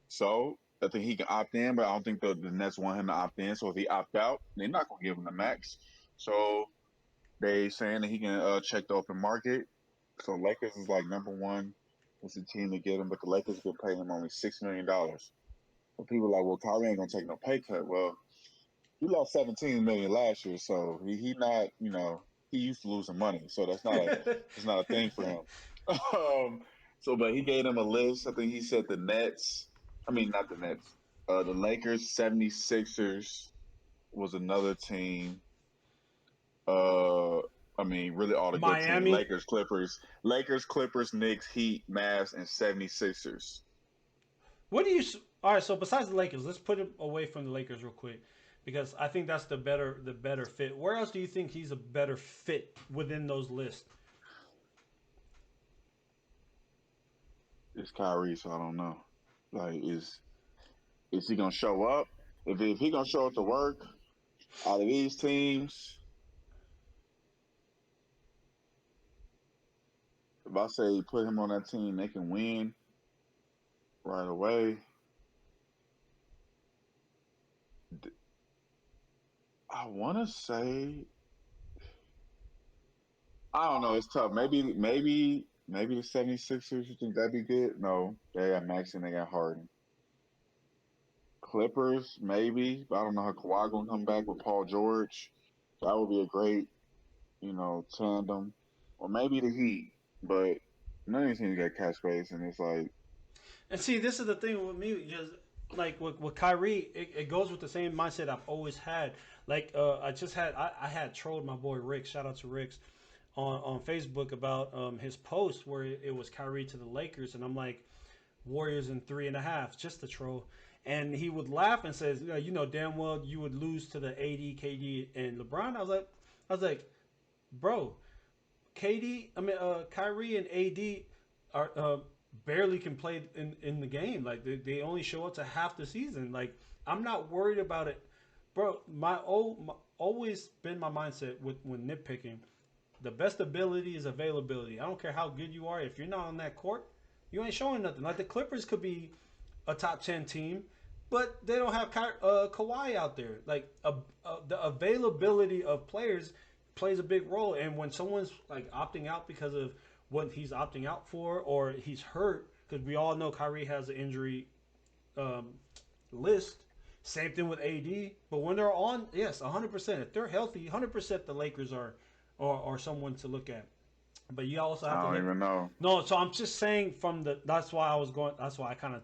So I think he can opt in, but I don't think the Nets want him to opt in. So if he opt out, they're not going to give him the max. So they saying that he can check the open market. So Lakers is like number one. It's a team to get him, but the Lakers can pay him only $6 million. So people are like, well, Kyrie ain't going to take no pay cut. Well, he lost $17 million last year, so he not, he used to losing money, so that's not a thing for him. But he gave him a list. I think he said the Nets. Not the Nets. The Lakers, 76ers was another team. Really all the Miami. good teams. Lakers, Clippers, Knicks, Heat, Mavs, and 76ers. What do you? All right. So besides the Lakers, let's put it away from the Lakers real quick, because I think that's the better fit. Where else do you think he's a better fit within those lists? It's Kyrie, so I don't know. Like, is he gonna show up? If he gonna show up to work, out of these teams, if I say put him on that team, they can win right away. I want to say, I don't know. It's tough. Maybe the 76ers, you think that'd be good? No, they got Max and they got Harden. Clippers, maybe, but I don't know how Kawhi gonna come back with Paul George. That would be a great, tandem. Or maybe the Heat, but none of these teams got cap space, and it's like. And see, this is the thing with me, just like with Kyrie, it goes with the same mindset I've always had. Like I had trolled my boy Rick. Shout out to Rick's on Facebook about his post where it was Kyrie to the Lakers, and I'm like, Warriors in 3.5, just a troll. And he would laugh and says, damn well you would lose to the AD, KD, and LeBron. I was like, bro, Kyrie and AD are barely can play in the game. Like they only show up to half the season. Like I'm not worried about it, bro. Always been my mindset when nitpicking. The best ability is availability. I don't care how good you are. If you're not on that court, you ain't showing nothing. Like the Clippers could be a top 10 team, but they don't have Kawhi out there. Like the availability of players plays a big role. And when someone's like opting out because of what he's opting out for, or he's hurt, because we all know Kyrie has an injury list. Same thing with AD. But when they're on, yes, 100%. If they're healthy, 100% the Lakers are someone to look at. But you also have to. I don't even know. No, so I'm just saying that's why I kind of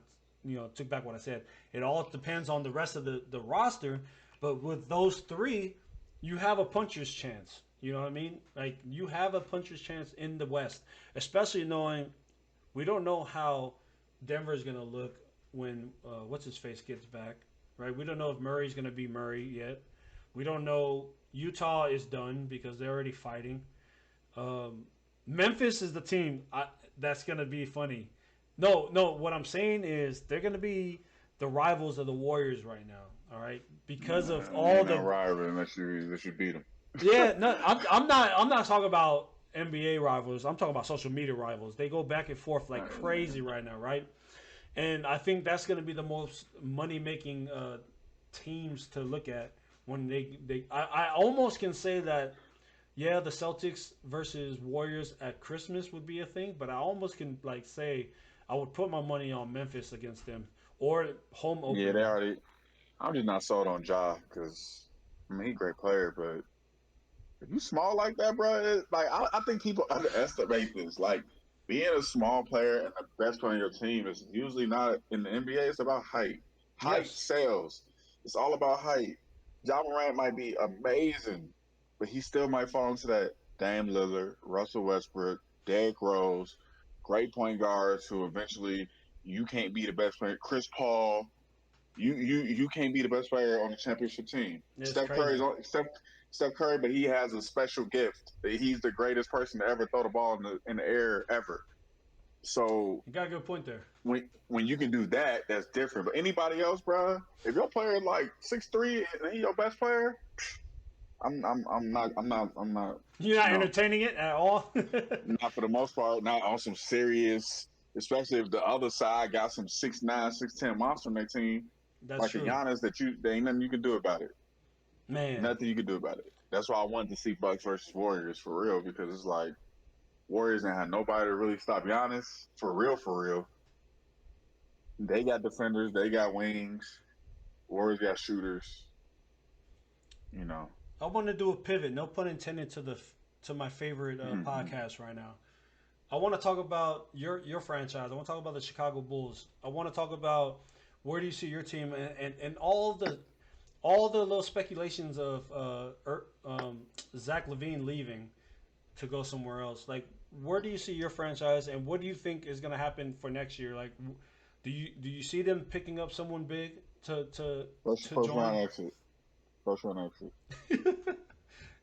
took back what I said. It all depends on the rest of the roster. But with those three, you have a puncher's chance. You know what I mean? Like you have a puncher's chance in the West, especially knowing we don't know how Denver's gonna look when what's his face gets back, right? We don't know if Murray's gonna be Murray yet. We don't know. Utah is done because they're already fighting. Memphis is the team that's gonna be funny. No, no. What I'm saying is they're gonna be the rivals of the Warriors right now. All right, because of all the rival unless you beat them. yeah. No, I'm not talking about NBA rivals. I'm talking about social media rivals. They go back and forth like crazy right now, right? And I think that's going to be the most money making teams to look at when I almost can say that yeah, the Celtics versus Warriors at Christmas would be a thing, but I almost can like say I would put my money on Memphis against them or home opener. Yeah, they already. I'm just not sold on Ja because I mean he's a great player, but if you small like that, bro, like I think people underestimate this. Like being a small player and the best player on your team is usually not in the NBA. It's about height. Height sells. It's all about height. Ja Morant might be amazing, but he still might fall into that Dame Lillard, Russell Westbrook, Derrick Rose, great point guards who eventually you can't be the best player. Chris Paul, you can't be the best player on the championship team. Steph Curry, but he has a special gift. He's the greatest person to ever throw the ball in the air ever. So you got a good point there. When you can do that, that's different. But anybody else, bro, if your player is like 6'3" and he's your best player, I'm not. You're not entertaining it at all. Not for the most part. Not on some serious. Especially if the other side got some 6'9", 6'10" monster on their team, that's like true. a Giannis, there ain't nothing you can do about it. Man, nothing you can do about it. That's why I wanted to see Bucks versus Warriors for real, because it's like Warriors ain't had nobody to really stop Giannis for real. For real, they got defenders, they got wings. Warriors got shooters. You know. I want to do a pivot. No pun intended to my favorite podcast right now. I want to talk about your franchise. I want to talk about the Chicago Bulls. I want to talk about where do you see your team and all the little speculations of Zach LaVine leaving to go somewhere else. Like, where do you see your franchise, and what do you think is going to happen for next year? Like, do you see them picking up someone big to first join? Round exit. First round exit.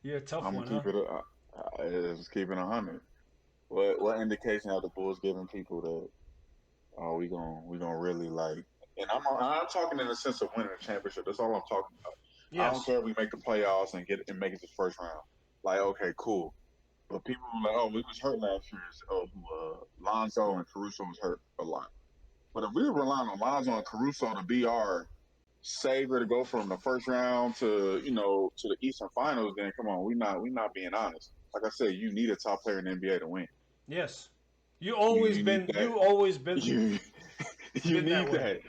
You're a tough I'm one, gonna keep it. Just keeping 100. What indication have the Bulls giving people that we gonna really like? And I'm talking in the sense of winning a championship. That's all I'm talking about. Yes. I don't care if we make the playoffs and make it to the first round. Like, okay, cool. But people were like, oh, we was hurt last year. Lonzo and Caruso was hurt a lot. But if we were relying on Lonzo and Caruso to be our savior to go from the first round to the Eastern Finals, then come on, we not being honest. Like I said, you need a top player in the NBA to win. Yes, you always been. You need that.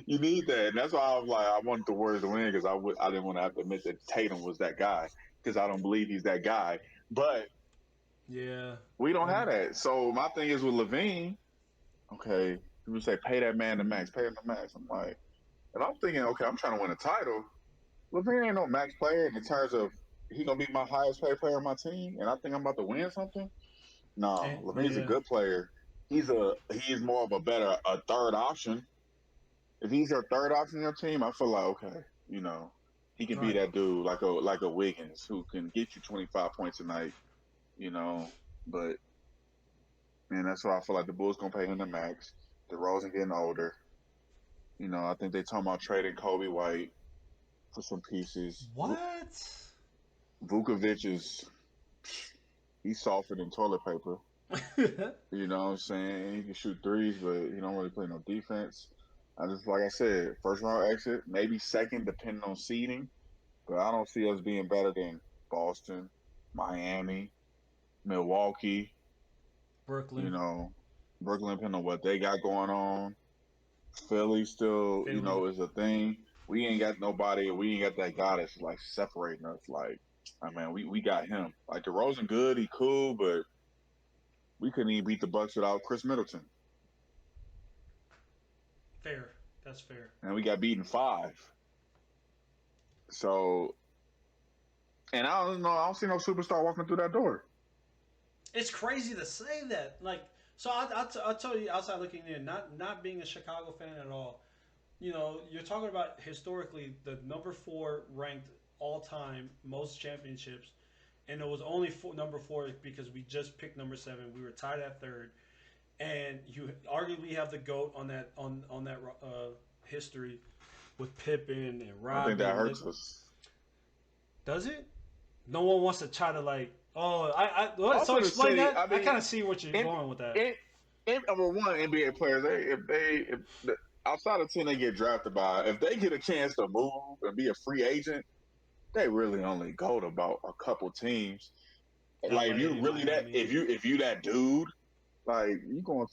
You need that, and that's why I was like, I wanted the Warriors to win because I didn't want to have to admit that Tatum was that guy because I don't believe he's that guy. But yeah, we don't have that. So my thing is with LaVine. Okay, people say pay that man the max, pay him the max. I'm like, and I'm thinking, okay, I'm trying to win a title. LaVine ain't no max player in terms of he gonna be my highest paid player on my team, and I think I'm about to win something. No, LaVine's a good player. He's more of a third option. If he's your third option in your team, I feel like okay, he can be that dude like a Wiggins who can get you 25 points a night, But man, that's why I feel like the Bulls gonna pay him the max. DeRozan getting older. I think they talking about trading Kobe White for some pieces. What? Vukovic he's softer than toilet paper. You know what I'm saying? He can shoot threes, but he don't really play no defense. Like I said, first round exit, maybe second, depending on seeding. But I don't see us being better than Boston, Miami, Milwaukee, Brooklyn. Brooklyn, depending on what they got going on. Philly still, is a thing. We ain't got nobody. We ain't got that guy that's like separating us. Like, we got him. Like DeRozan, good, he cool, but we couldn't even beat the Bucks without Chris Middleton. Fair. That's fair. And we got beaten 5. So, and I don't see no superstar walking through that door. It's crazy to say that. Like, So I'll tell you, outside looking in, not being a Chicago fan at all. You know, you're talking about historically the number 4 ranked all time most championships, and it was only number 4 because we just picked number 7. We were tied at third, and you arguably have the goat on that history with Pippen and Robin. I think that hurts us. Does it? No one wants to try to like. Oh, so Also explain that. I I mean, kind of see what you're going with that. Number one, NBA players, if outside of the team they get drafted by, if they get a chance to move and be a free agent, they really only go to about a couple teams. Like if you really if you that dude, like you going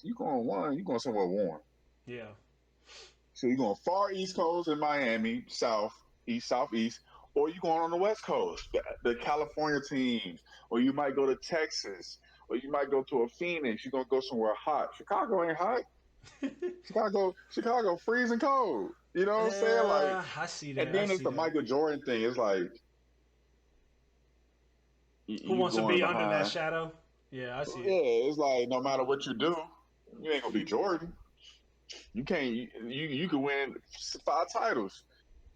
somewhere warm. Yeah. So you're going far East Coast in Miami, South, East, Southeast, or you going on the West Coast, the California teams, or you might go to Texas, or you might go to a Phoenix. You're gonna go somewhere hot. Chicago ain't hot. Chicago freezing cold. You know what I'm saying? Like I see that. And then it's the Michael Jordan thing. It's like who wants to be under that shadow? Yeah, I see. Yeah, it's like no matter what you do, you ain't gonna be Jordan. You can't. You can win 5 titles.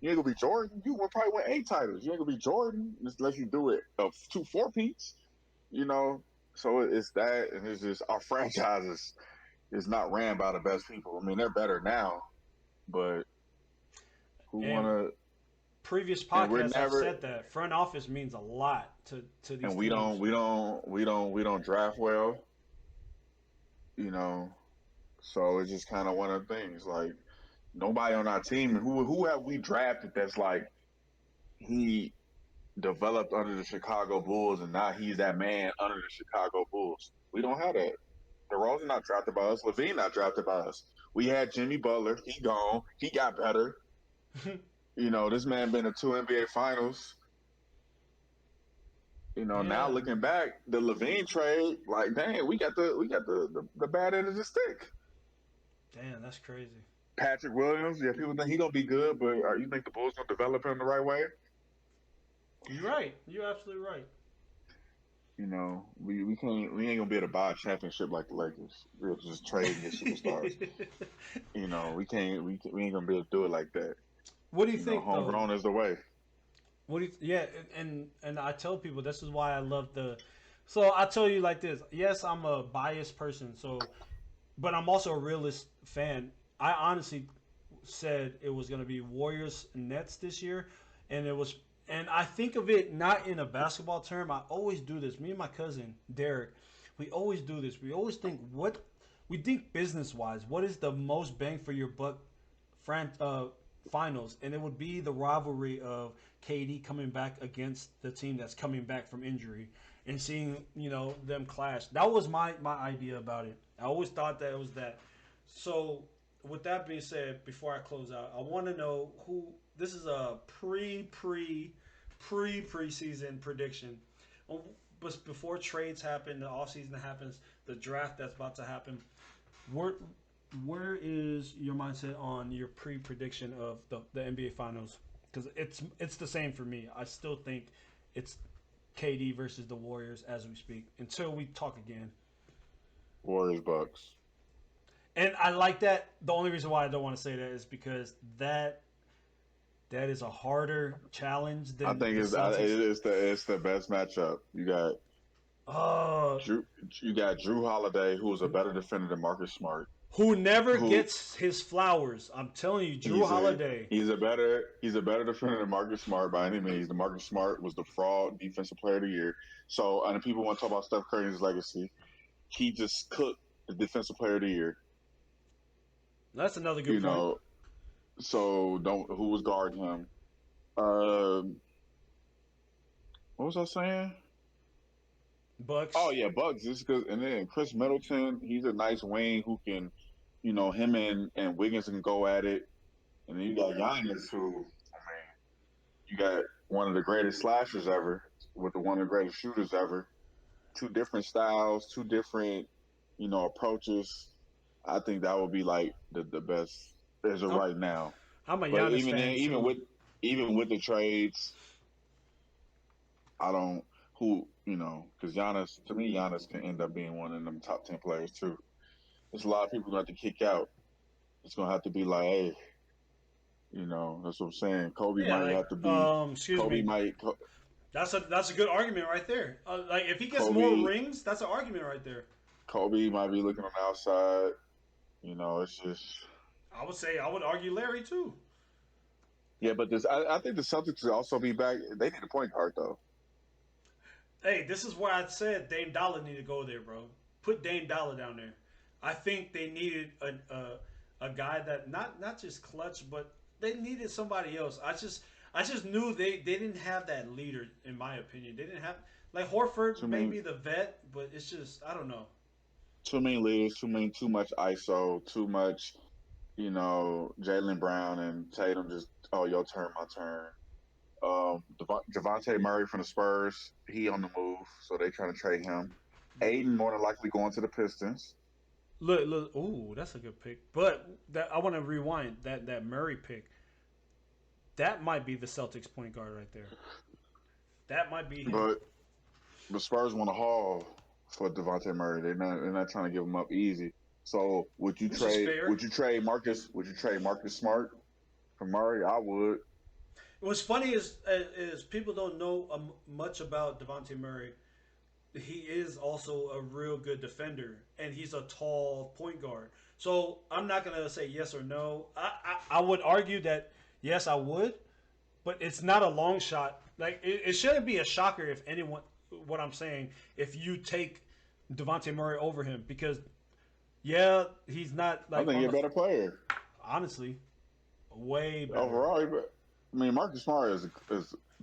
You ain't gonna be Jordan. You will probably win 8 titles. You ain't gonna be Jordan unless you do it 2 4-peats. You know. So it's that, and it's just our franchises is not ran by the best people. I mean, they're better now, but who want to? Previous podcasts have said that front office means a lot to these. And we don't draft well. You know, so it's just kind of one of the things. Like nobody on our team. Who have we drafted that's like he developed under the Chicago Bulls, and now he's that man under the Chicago Bulls. We don't have that. DeRozan not drafted by us. LaVine not drafted by us. We had Jimmy Butler. He gone. He got better. You know, this man been to 2 NBA Finals. You know, now looking back, the LaVine trade, like, dang, we got the bad end of the stick. Damn, that's crazy. Patrick Williams, yeah, people think he gonna be good, but you think the Bulls gonna develop him the right way? You're right. You're absolutely right. You know, we ain't gonna be able to buy a championship like the Lakers. We'll just trade and get superstars. You know, we ain't gonna be able to do it like that. What do you think? Homegrown is the way. What do you? And I tell people this is why I love the. So I tell you like this. Yes, I'm a biased person. So, but I'm also a realist fan. I honestly said it was gonna be Warriors Nets this year, and it was. And I think of it not in a basketball term. I always do this. Me and my cousin Derek, we always do this. We always think business wise. What is the most bang for your buck finals? And it would be the rivalry of KD coming back against the team that's coming back from injury and seeing them clash. That was my idea about it. I always thought that it was that. So with that being said, before I close out, I want to know who. This is a preseason prediction. But before trades happen, the offseason happens, the draft that's about to happen. Where is your mindset on your pre-prediction of the NBA Finals? Because it's the same for me. I still think it's KD versus the Warriors as we speak until we talk again. Warriors Bucks. And I like that. The only reason why I don't want to say that is because that is a harder challenge than I think it's the best matchup. You got you got Drew Holiday, who is a better defender than Marcus Smart, who never gets his flowers. I'm telling you, Drew Holiday. He's a better defender than Marcus Smart by any means. The Marcus Smart was the fraud defensive player of the year. So, and people want to talk about Steph Curry's legacy. He just cooked the defensive player of the year. That's another good point. So who was guarding him? What was I saying? Bucks. Oh yeah, Bucks. Just because, and then Chris Middleton, he's a nice wing who can, him and Wiggins can go at it. And then you got Giannis, who, you got one of the greatest slashers ever with one of the greatest shooters ever. 2 different styles, 2 different, approaches. I think that would be like the best as of right now. I'm a Giannis fan. Even with the trades, I don't because Giannis, to me, Giannis can end up being one of them top 10 players too. there's a lot of people going to have to kick out. It's going to have to be like, hey, that's what I'm saying. Kobe Yeah, might like have to be. excuse Kobe me. might. That's a good argument right there. Like if he gets more Kobe. rings, that's an argument right there. Kobe might be looking on the outside. It's just. I would argue Larry too. Yeah, but I think the Celtics will also be back. They need a point guard though. Hey, this is where I said Dame Dollar need to go there, bro. Put Dame Dollar down there. I think they needed a guy that not just clutch, but they needed somebody else. I just knew they didn't have that leader, in my opinion. They didn't have like Horford, maybe the vet, but it's just I don't know. Too many leaders, too much ISO, too much, Jalen Brown and Tatum just, oh, your turn, my turn. Javante Murray from the Spurs, he on the move, so they trying to trade him. Aiden more than likely going to the Pistons. Look, ooh, that's a good pick. But I want to rewind that Murray pick. That might be the Celtics point guard right there. That might be him. But the Spurs want to haul for Devontae Murray. They're not trying to give him up easy. So would you trade Marcus Smart for Murray? I would. What's funny is people don't know much about Devontae Murray. He is also a real good defender, and he's a tall point guard. So I'm not gonna say yes or no. I would argue that yes, I would, but it's not a long shot. Like it shouldn't be a shocker if anyone. What I'm saying, if you take Devontae Murray over him, because yeah, he's not like. I think he's a better player. Honestly, way better. Overall, Marcus Smart is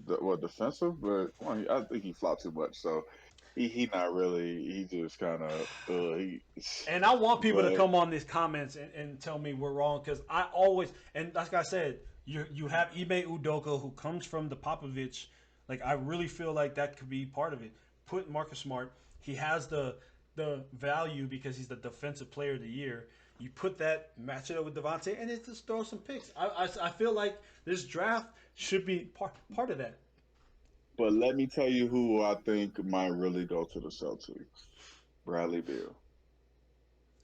defensive, but I think he flopped too much. So he not really. He just kind of. And I want people to come on these comments and tell me we're wrong, because I always, and like I said, you have Ime Udoka, who comes from the Popovich. Like I really feel like that could be part of it. Put Marcus Smart. He has the value because he's the defensive player of the year. You put that, match it up with Devontae, and it just throw some picks. I feel like this draft should be part of that. But let me tell you who I think might really go to the Celtics. Bradley Beal.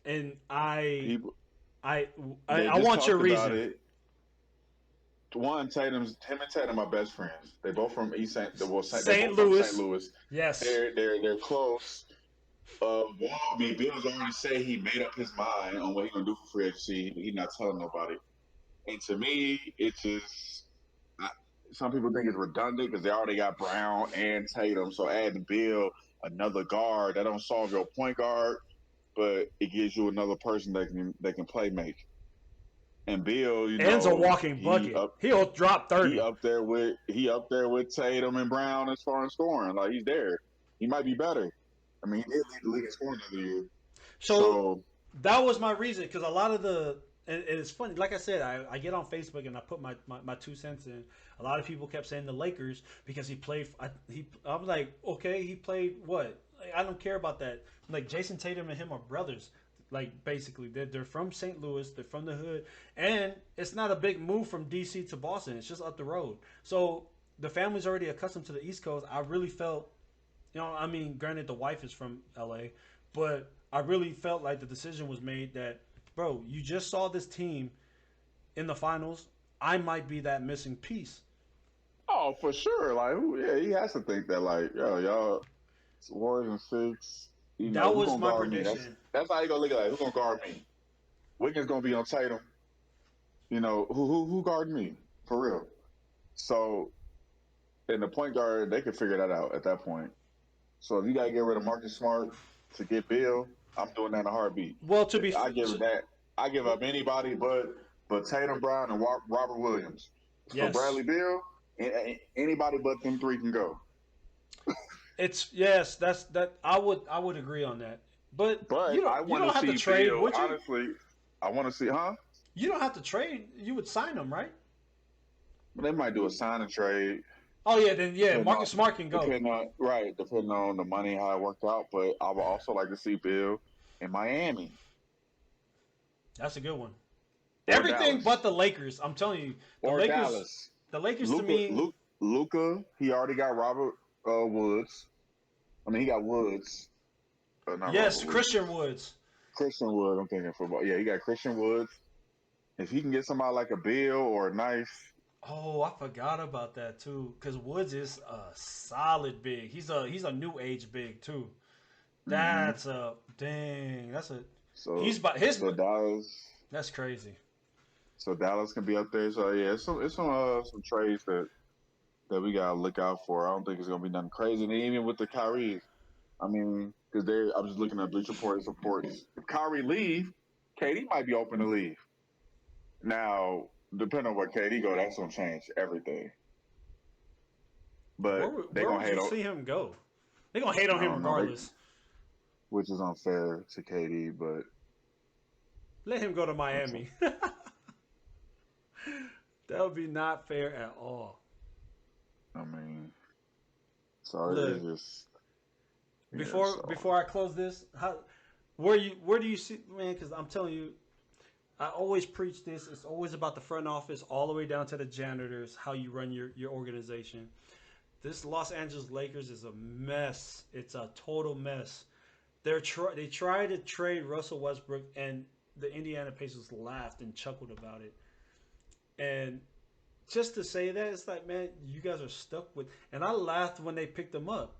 And I want your reason. One, him and Tatum are best friends. They both from St. Louis. Yes, they're close. Bill's already say he made up his mind on what he's gonna do for free agency. He's not telling nobody. And to me, it's just some people think it's redundant because they already got Brown and Tatum. So adding Bill, another guard, that don't solve your point guard, but it gives you another person that can play make. And Bill, and's a walking bucket. He'll drop 30. He up there with Tatum and Brown as far as scoring. Like he's there. He might be better. I mean, he did lead the league in scoring the other year. So that was my reason, because a lot of and it's funny. Like I said, I get on Facebook and I put my 2 cents in. A lot of people kept saying the Lakers because he played. I'm like, okay, he played what? Like, I don't care about that. Like Jason Tatum and him are brothers. Like basically, they're from St. Louis. They're from the hood, and it's not a big move from DC to Boston. It's just up the road. So the family's already accustomed to the East Coast. I really felt, granted the wife is from LA, but I really felt like the decision was made that, bro, you just saw this team in the finals. I might be that missing piece. Oh, for sure. Like, he has to think that, like, y'all, Warriors and 6. That was my prediction. That's how you gonna look at it. Who's gonna guard me? Wiggins gonna be on Tatum. Who guard me for real? So, in the point guard, they can figure that out at that point. So if you gotta get rid of Marcus Smart to get Bill, I'm doing that in a heartbeat. Well, to be I give up anybody but Tatum, Brown, and Robert Williams. Yes. For Bradley Beal, anybody but them 3 can go. I would agree on that. But you don't have to trade, Bill, would you? Honestly, I want to see, You don't have to trade. You would sign them, right? They might do a sign and trade. Oh yeah, Marcus Smart can go. Depending on the money, how it worked out. But I would also like to see Bill in Miami. That's a good one. Or Everything Dallas. but the Lakers. I'm telling you, Dallas. The Lakers to me. Luka, he already got Robert Woods. I mean, he got Woods. Yes, Christian Woods. Christian Wood. I'm thinking football. Yeah, you got Christian Woods. If he can get somebody like a Bill or a Nice, Oh, I forgot about that too. Because Woods is a solid big. He's a new age big too. hmm That's a dang. That's a so he's by his. so Dallas, That's crazy. so Dallas can be up there. So yeah, it's some trades that we gotta look out for. I don't think it's gonna be nothing crazy. And even with the Kyrie, I mean, because I'm just looking at Bleacher reports. If Kyrie leave, KD might be open to leave. Now, depending on where KD go, that's gonna change everything. But they Where gonna would hate you on. see him go? They're gonna hate on I him don't know, regardless. which is unfair to KD. But Let him go to that's Miami. That would be not fair at all. I mean, so it's Look, just yeah. before I close this, where do you see, man? Because I'm telling you, I always preach this. It's always about the front office, all the way down to the janitors, how you run your organization. This Los Angeles Lakers is a mess. It's a total mess. They tried to trade Russell Westbrook, and the Indiana Pacers laughed and chuckled about it. And just to say that, it's like, man, you guys are stuck with. And I laughed when they picked him up.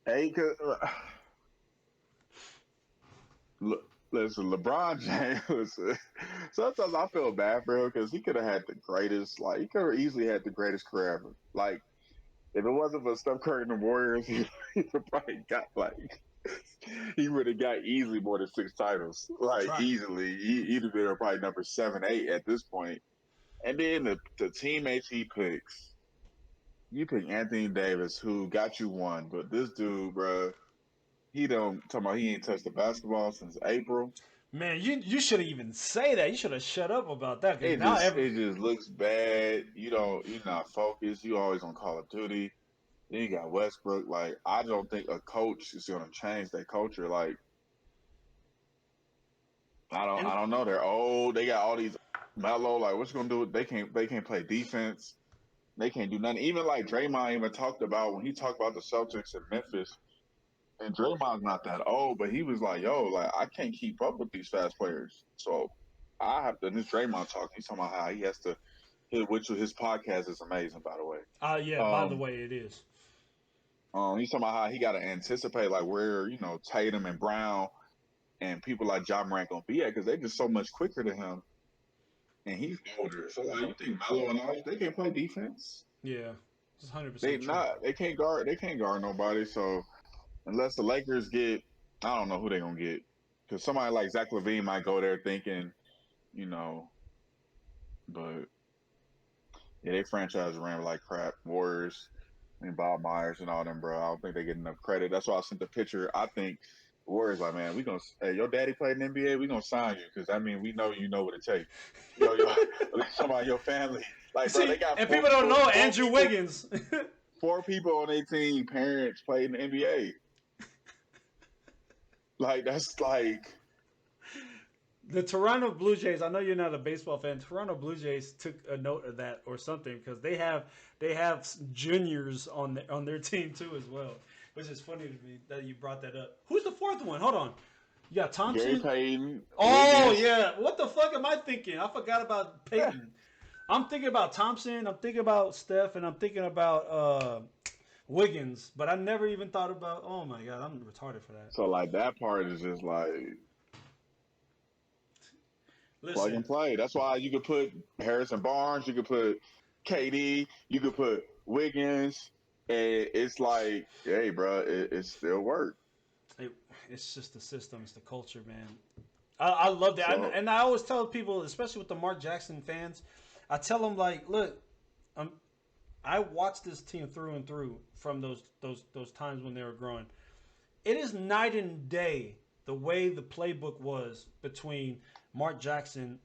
Hey, look, listen, LeBron James. Sometimes I feel bad for him because he could have had the greatest. Like he could have easily had the greatest career ever. Like if it wasn't for Steph Curry and the Warriors, he would probably got like he would have got easily more than 6 titles. Like Try. easily, he'd have been probably number 7, 8 at this point. And then the teammates he picks, you pick Anthony Davis, who got you one, but this dude, bro, he don't talking about he ain't touched the basketball since April. Man, you shouldn't even say that. You should have shut up about that because It now just every it just looks bad. You're not focused. You always on Call of Duty. Then you got Westbrook. Like I don't think a coach is gonna change that culture. Like and I don't know. They're old. They got all these mellow. Like what's gonna do? They can't play defense. They can't do nothing. Even like Draymond even talked about when he talked about the Celtics in Memphis. And Draymond's not that old, but he was like, "Yo, like I can't keep up with these fast players." So I have to. And this Draymond talking. He's talking about how he has to. Which his podcast is amazing, by the way. yeah, by the Um, way, it is. he's talking about how he got to anticipate like where Tatum and Brown and people like John Morant gonna be at because they're just so much quicker than him, and he's older. So like, you think Melo and all they can't play defense? Yeah, it's 100% They true. not. They can't guard. They can't guard nobody. So unless the Lakers get, I don't know who they're gonna get because somebody like Zach LaVine might go there thinking, you know, but yeah, they franchise ran like crap. Warriors and Bob Myers and all them, bro. I don't think they get enough credit. That's why I sent the picture. I think the Warriors like, man, we gonna hey, your daddy played in the NBA. We gonna sign you because I mean we know you know what it takes. At least somebody in your family. Like, bro, See, they got and four people don't people, know four Andrew people, Wiggins. 4 people on their team, parents played in the NBA. Like that's like The Toronto Blue Jays. I know you're not a baseball fan. Toronto Blue Jays took a note of that or something because they have juniors on their team too as well, which is funny to me that you brought that up. Who's the fourth one? Hold on. You got Gary Thompson. Payton. Oh Wiggins. yeah. What the fuck am I thinking? I forgot about Peyton. I'm thinking about Thompson. I'm thinking about Steph, and I'm thinking about Wiggins. But I never even thought about. Oh my god, I'm retarded for that. So like that part is just like plug Listen, and play. That's why you could put Harrison Barnes, you could put KD, you could put Wiggins, and it's like, hey, bro, it still work. it, it's just the system. It's the culture, man. I love that, So and I always tell people, especially with the Mark Jackson fans, I tell them like, look, I watched this team through and through from those times when they were growing. It is night and day the way the playbook was between Mark Jackson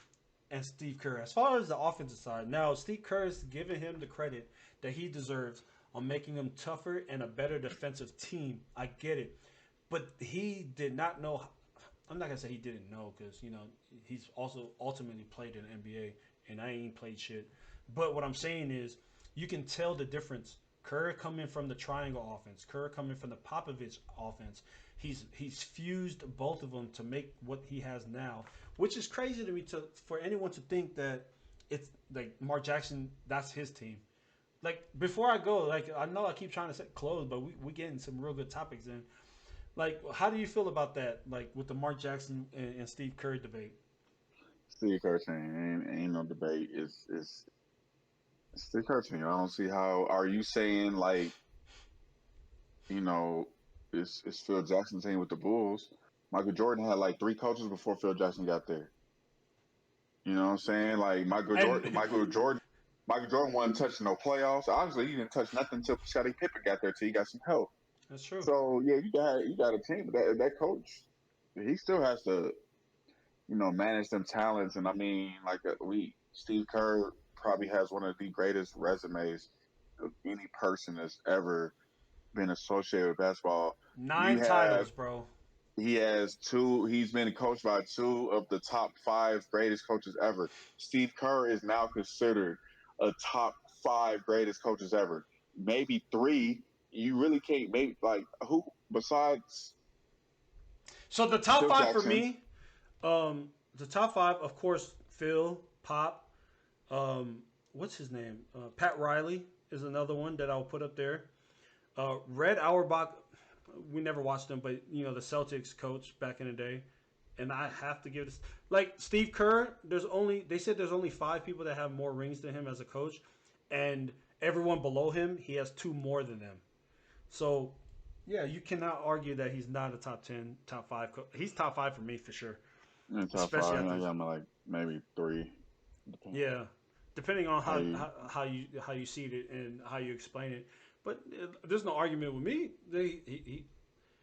and Steve Kerr. As far as the offensive side, now Steve Kerr is giving him the credit that he deserves on making them tougher and a better defensive team. I get it, but he did not know. I'm not gonna say he didn't know because he's also ultimately played in the NBA and I ain't played shit. But what I'm saying is you can tell the difference. Kerr coming from the triangle offense, Kerr coming from the Popovich offense. he's fused both of them to make what he has now, which is crazy to me for anyone to think that it's like Mark Jackson, that's his team. Like before I go, like I know I keep trying to close, but we getting some real good topics in. Like, how do you feel about that? Like with the Mark Jackson and Steve Kerr debate. Steve Kerr team ain't no debate. It's Steve Kerr team. I don't see how. Are you saying like, you know, it's Phil Jackson's team with the Bulls? Michael Jordan had like 3 coaches before Phil Jackson got there. You know what I'm saying? Like Michael Jordan wasn't touching no playoffs. Obviously, he didn't touch nothing until Scottie Pippen got there. Till he got some help. That's true. So yeah, you got a team. That coach, he still has to, manage them talents. And I mean, like Steve Kerr probably has one of the greatest resumes of any person that's ever been associated with basketball. 9 titles, bro. He has 2. He's been coached by 2 of the top 5 greatest coaches ever. Steve Kerr is now considered a top 5 greatest coaches ever. Maybe 3. You really can't make like who besides. So the top Phil 5 Jackson. for me, the top 5, of course, Phil, Pop, what's his name? Pat Riley is another one that I'll put up there. Red Auerbach. We never watched him, but the Celtics coach back in the day, and I have to give this like Steve Kerr. They said there's only 5 people that have more rings than him as a coach, and everyone below him he has 2 more than them. So yeah, you cannot argue that he's not a top 10, top 5. He's top 5 for me for sure. Top Especially 5, I got him like maybe 3. Yeah, depending on how you see it and how you explain it. But there's no argument with me.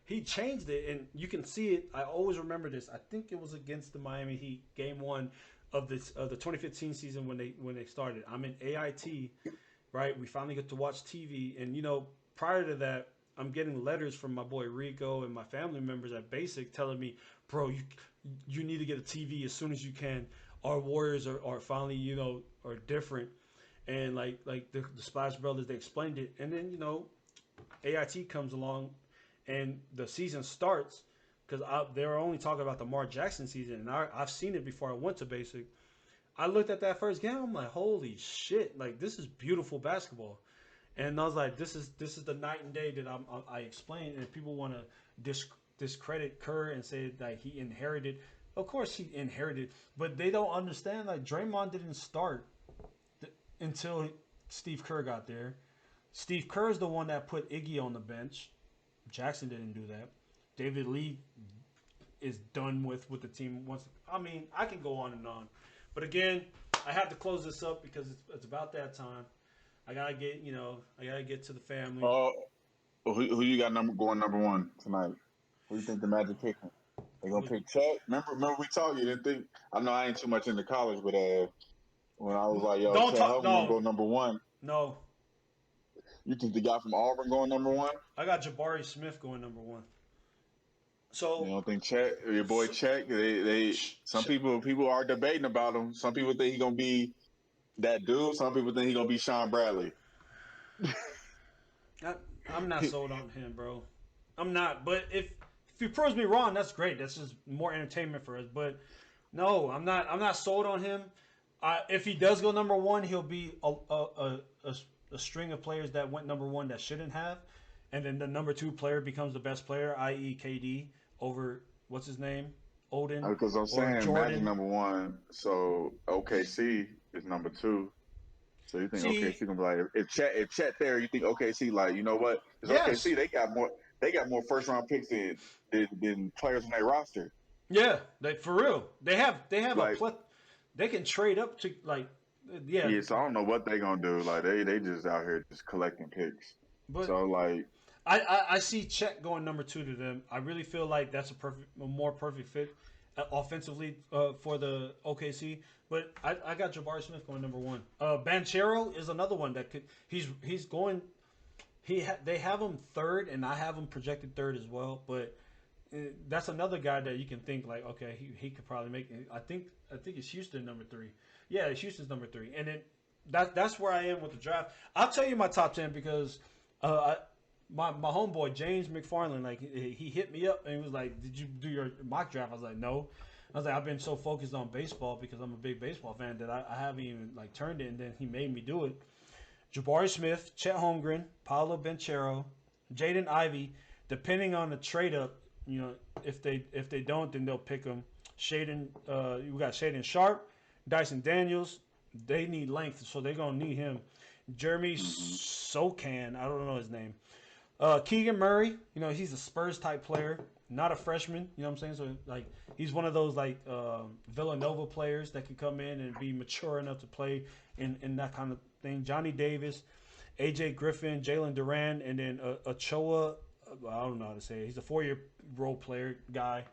He changed it, and you can see it. I always remember this. I think it was against the Miami Heat, Game 1 of the 2015 season when they started. I'm in AIT, right? We finally get to watch TV, and prior to that, I'm getting letters from my boy Rico and my family members at Basic telling me, bro, you need to get a TV as soon as you can. Our Warriors are finally are different. And like the Splash Brothers, they explained it, and then AIT comes along, and the season starts because they were only talking about the Mark Jackson season, and I've seen it before I went to Basic. I looked at that first game, I'm like, holy shit! Like this is beautiful basketball, and I was like, this is the night and day that I explained, and people want to discredit Kerr and say that he inherited. Of course he inherited, but they don't understand like Draymond didn't start until Steve Kerr got there. Steve Kerr is the one that put Iggy on the bench. Jackson didn't do that. David Lee is done with the team once. I mean, I can go on and on, but again, I have to close this up because it's about that time. I gotta get to the family. Who you got going number 1 tonight? Who you think the Magic picking? They gonna pick Chet? Remember we talked. You didn't think? I know I ain't too much into college, but when I was like, yo, Chet Holmgren go number 1. No. You think the guy from Auburn going number 1? I got Jabari Smith going number 1. So you don't think Chet, your boy Chet? Some people are debating about him. Some people think he's gonna be that dude. Some people think he's gonna be Sean Bradley. I'm not sold on him, bro. I'm not. But if he proves me wrong, that's great. That's just more entertainment for us. But no, I'm not sold on him. If he does go number 1, he'll be a string of players that went number 1 that shouldn't have, and then the number 2 player becomes the best player, i.e. KD over what's his name, Odin. Because I'm saying Jordan. Magic number 1, so OKC is number 2. So you think OKC gonna be like if Chet there, you think OKC like, you know what? Because OKC they got more first round picks than players on their roster. Yeah, for real. They have like, they can trade up to like. Yeah. So I don't know what they gonna do. Like they just out here just collecting picks. But so like I see Chet going number 2 to them. I really feel like that's a more perfect fit offensively for the OKC. But I got Jabari Smith going number 1. Banchero is another one that could. He's going. They have him 3rd, and I have him projected 3rd as well. But that's another guy that you can think like, okay, he could probably make it. I think it's Houston number 3. Yeah, Houston's number 3, and then that's where I am with the draft. I'll tell you my top 10 because my homeboy James McFarland, like he hit me up and he was like, "Did you do your mock draft?" I was like, "No." I was like, "I've been so focused on baseball because I'm a big baseball fan that I haven't even like turned it." And then he made me do it. Jabari Smith, Chet Holmgren, Paolo Banchero, Jaden Ivey. Depending on the trade up, you know, if they don't, then they'll pick them. Shaden, we got Shaden Sharp, Dyson Daniels. They need length, so they're gonna need him. Jeremy Sokan, I don't know his name. Keegan Murray, you know, he's a Spurs type player, not a freshman. You know what I'm saying? So like, he's one of those like Villanova players that can come in and be mature enough to play in that kind of thing. Johnny Davis, AJ Griffin, Jalen Duran, and then Ochoa. I don't know how to say it. He's a 4-year role player guy.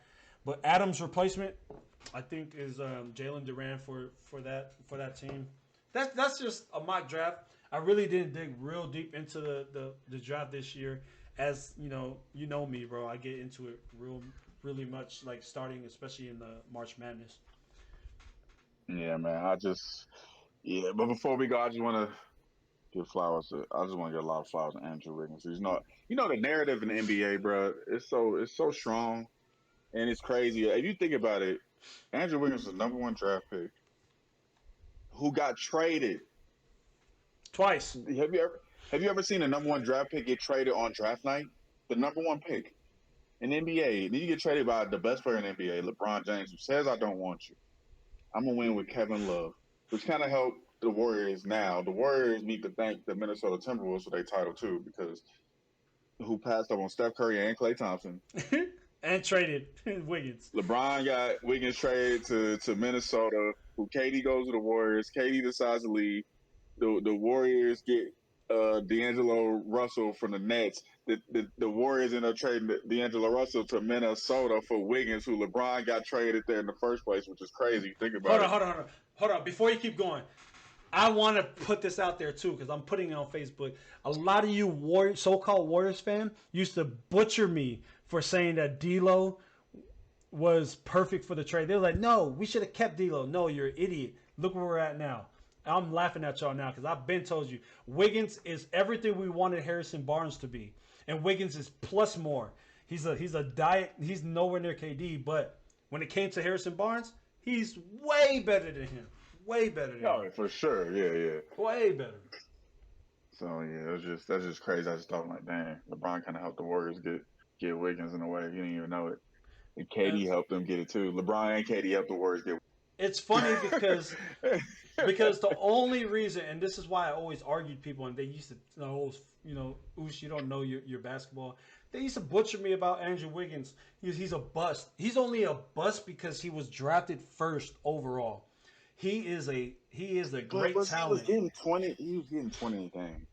But Adams' replacement, I think, is Jalen Duran for that team. That's just a mock draft. I really didn't dig real deep into the draft this year. As you know me, bro. I get into it really much, like starting especially in the March Madness. Yeah, man. But before we go, I just want to give flowers. I just want to give a lot of flowers to Andrew Wiggins. He's not, the narrative in the NBA, bro. It's so strong, and it's crazy. If you think about it, Andrew Wiggins was the #1 draft pick who got traded Twice. Have you ever seen a #1 draft pick get traded on draft night? The #1 pick in the NBA. Then you get traded by the best player in the NBA, LeBron James, who says, "I don't want you. I'm gonna win with Kevin Love," which kind of helped the Warriors now. The Warriors need to thank the Minnesota Timberwolves for their title too, because who passed up on Steph Curry and Klay Thompson. And traded Wiggins. LeBron got Wiggins traded to Minnesota, who KD goes to the Warriors. KD decides to leave. The Warriors get D'Angelo Russell from the Nets. The Warriors end up trading D'Angelo Russell to Minnesota for Wiggins, who LeBron got traded there in the first place, which is crazy. Think about it. Hold on. Before you keep going, I want to put this out there too, because I'm putting it on Facebook. A lot of you so-called Warriors fan used to butcher me for saying that D'Lo was perfect for the trade. They were like, "No, we should have kept D'Lo." No, you're an idiot. Look where we're at now. I'm laughing at y'all now because I've been told you Wiggins is everything we wanted Harrison Barnes to be, and Wiggins is plus more. He's a diet. He's nowhere near KD, but when it came to Harrison Barnes, he's way better than him. Way better than him. For sure. Yeah. Way better. So yeah, that's just crazy. I just thought like, dang, LeBron kind of helped the Warriors get Wiggins in a way. He didn't even know it. And KD helped them get it too. LeBron and KD helped the Warriors get. It's funny because the only reason, and this is why I always argued people, and they used to, Oosh, you don't know your basketball. They used to butcher me about Andrew Wiggins. He's a bust. He's only a bust because he was drafted first overall. He is a great talent. He was getting 20 a game.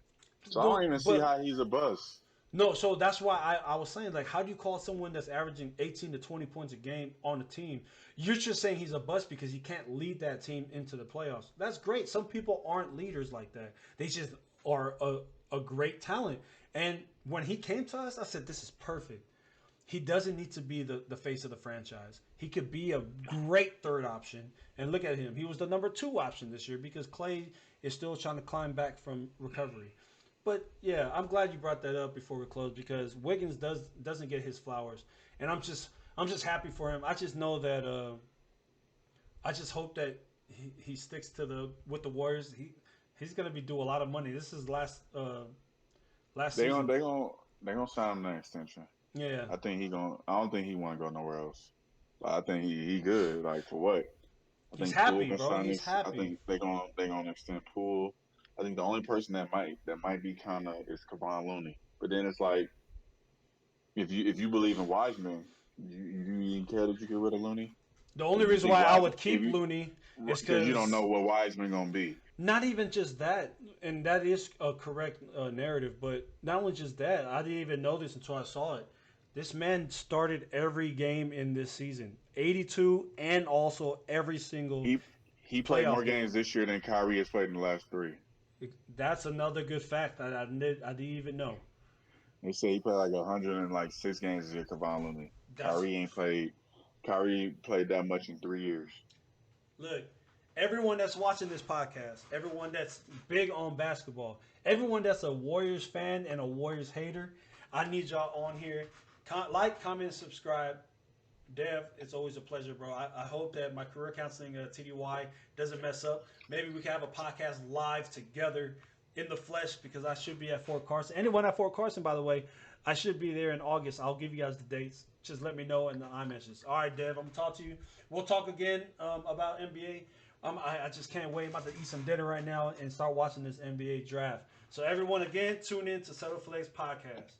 So I don't even see how he's a bust. No, so that's why I was saying, like, how do you call someone that's averaging 18 to 20 points a game on a team? You're just saying he's a bust because he can't lead that team into the playoffs. That's great. Some people aren't leaders like that. They just are a great talent. And when he came to us, I said, this is perfect. He doesn't need to be the face of the franchise. He could be a great third option. And look at him. He was the #2 option this year because Klay is still trying to climb back from recovery. But yeah, I'm glad you brought that up before we close because Wiggins doesn't get his flowers, and I'm just happy for him. I just know that I just hope that he sticks with the Warriors. He's gonna be due a lot of money. This is last season. They gonna sign him an extension. Yeah, I don't think he want to go nowhere else. I think he good. Like for what? He's happy, bro. He's happy. I think they gonna extend Poole. I think the only person that might be kind of is Kevon Looney. But then it's like, if you believe in Wiseman, you even care that you get rid of Looney? The only reason why I would keep Looney is because you don't know what Wiseman gonna be. Not even just that, and that is a correct narrative. But not only just that, I didn't even know this until I saw it. This man started every game in this season, 82, and also every single. He played more games this year than Kyrie has played in the last 3. That's another good fact that I didn't even know. They say he played like 106 games this year, Kevon Looney. Kyrie played that much in 3 years. Look, everyone that's watching this podcast, everyone that's big on basketball, everyone that's a Warriors fan and a Warriors hater, I need y'all on here. Like, comment, subscribe. Dev, it's always a pleasure, bro. I hope that my career counseling TDY doesn't mess up. Maybe we can have a podcast live together in the flesh, because I should be at Fort Carson. Anyone at Fort Carson, by the way, I should be there in August. I'll give you guys the dates. Just let me know in the iMessages. All right, Dev, I'm going to talk to you. We'll talk again about NBA. I just can't wait. I'm about to eat some dinner right now and start watching this NBA draft. So everyone, again, tune in to Settle Flex Podcast.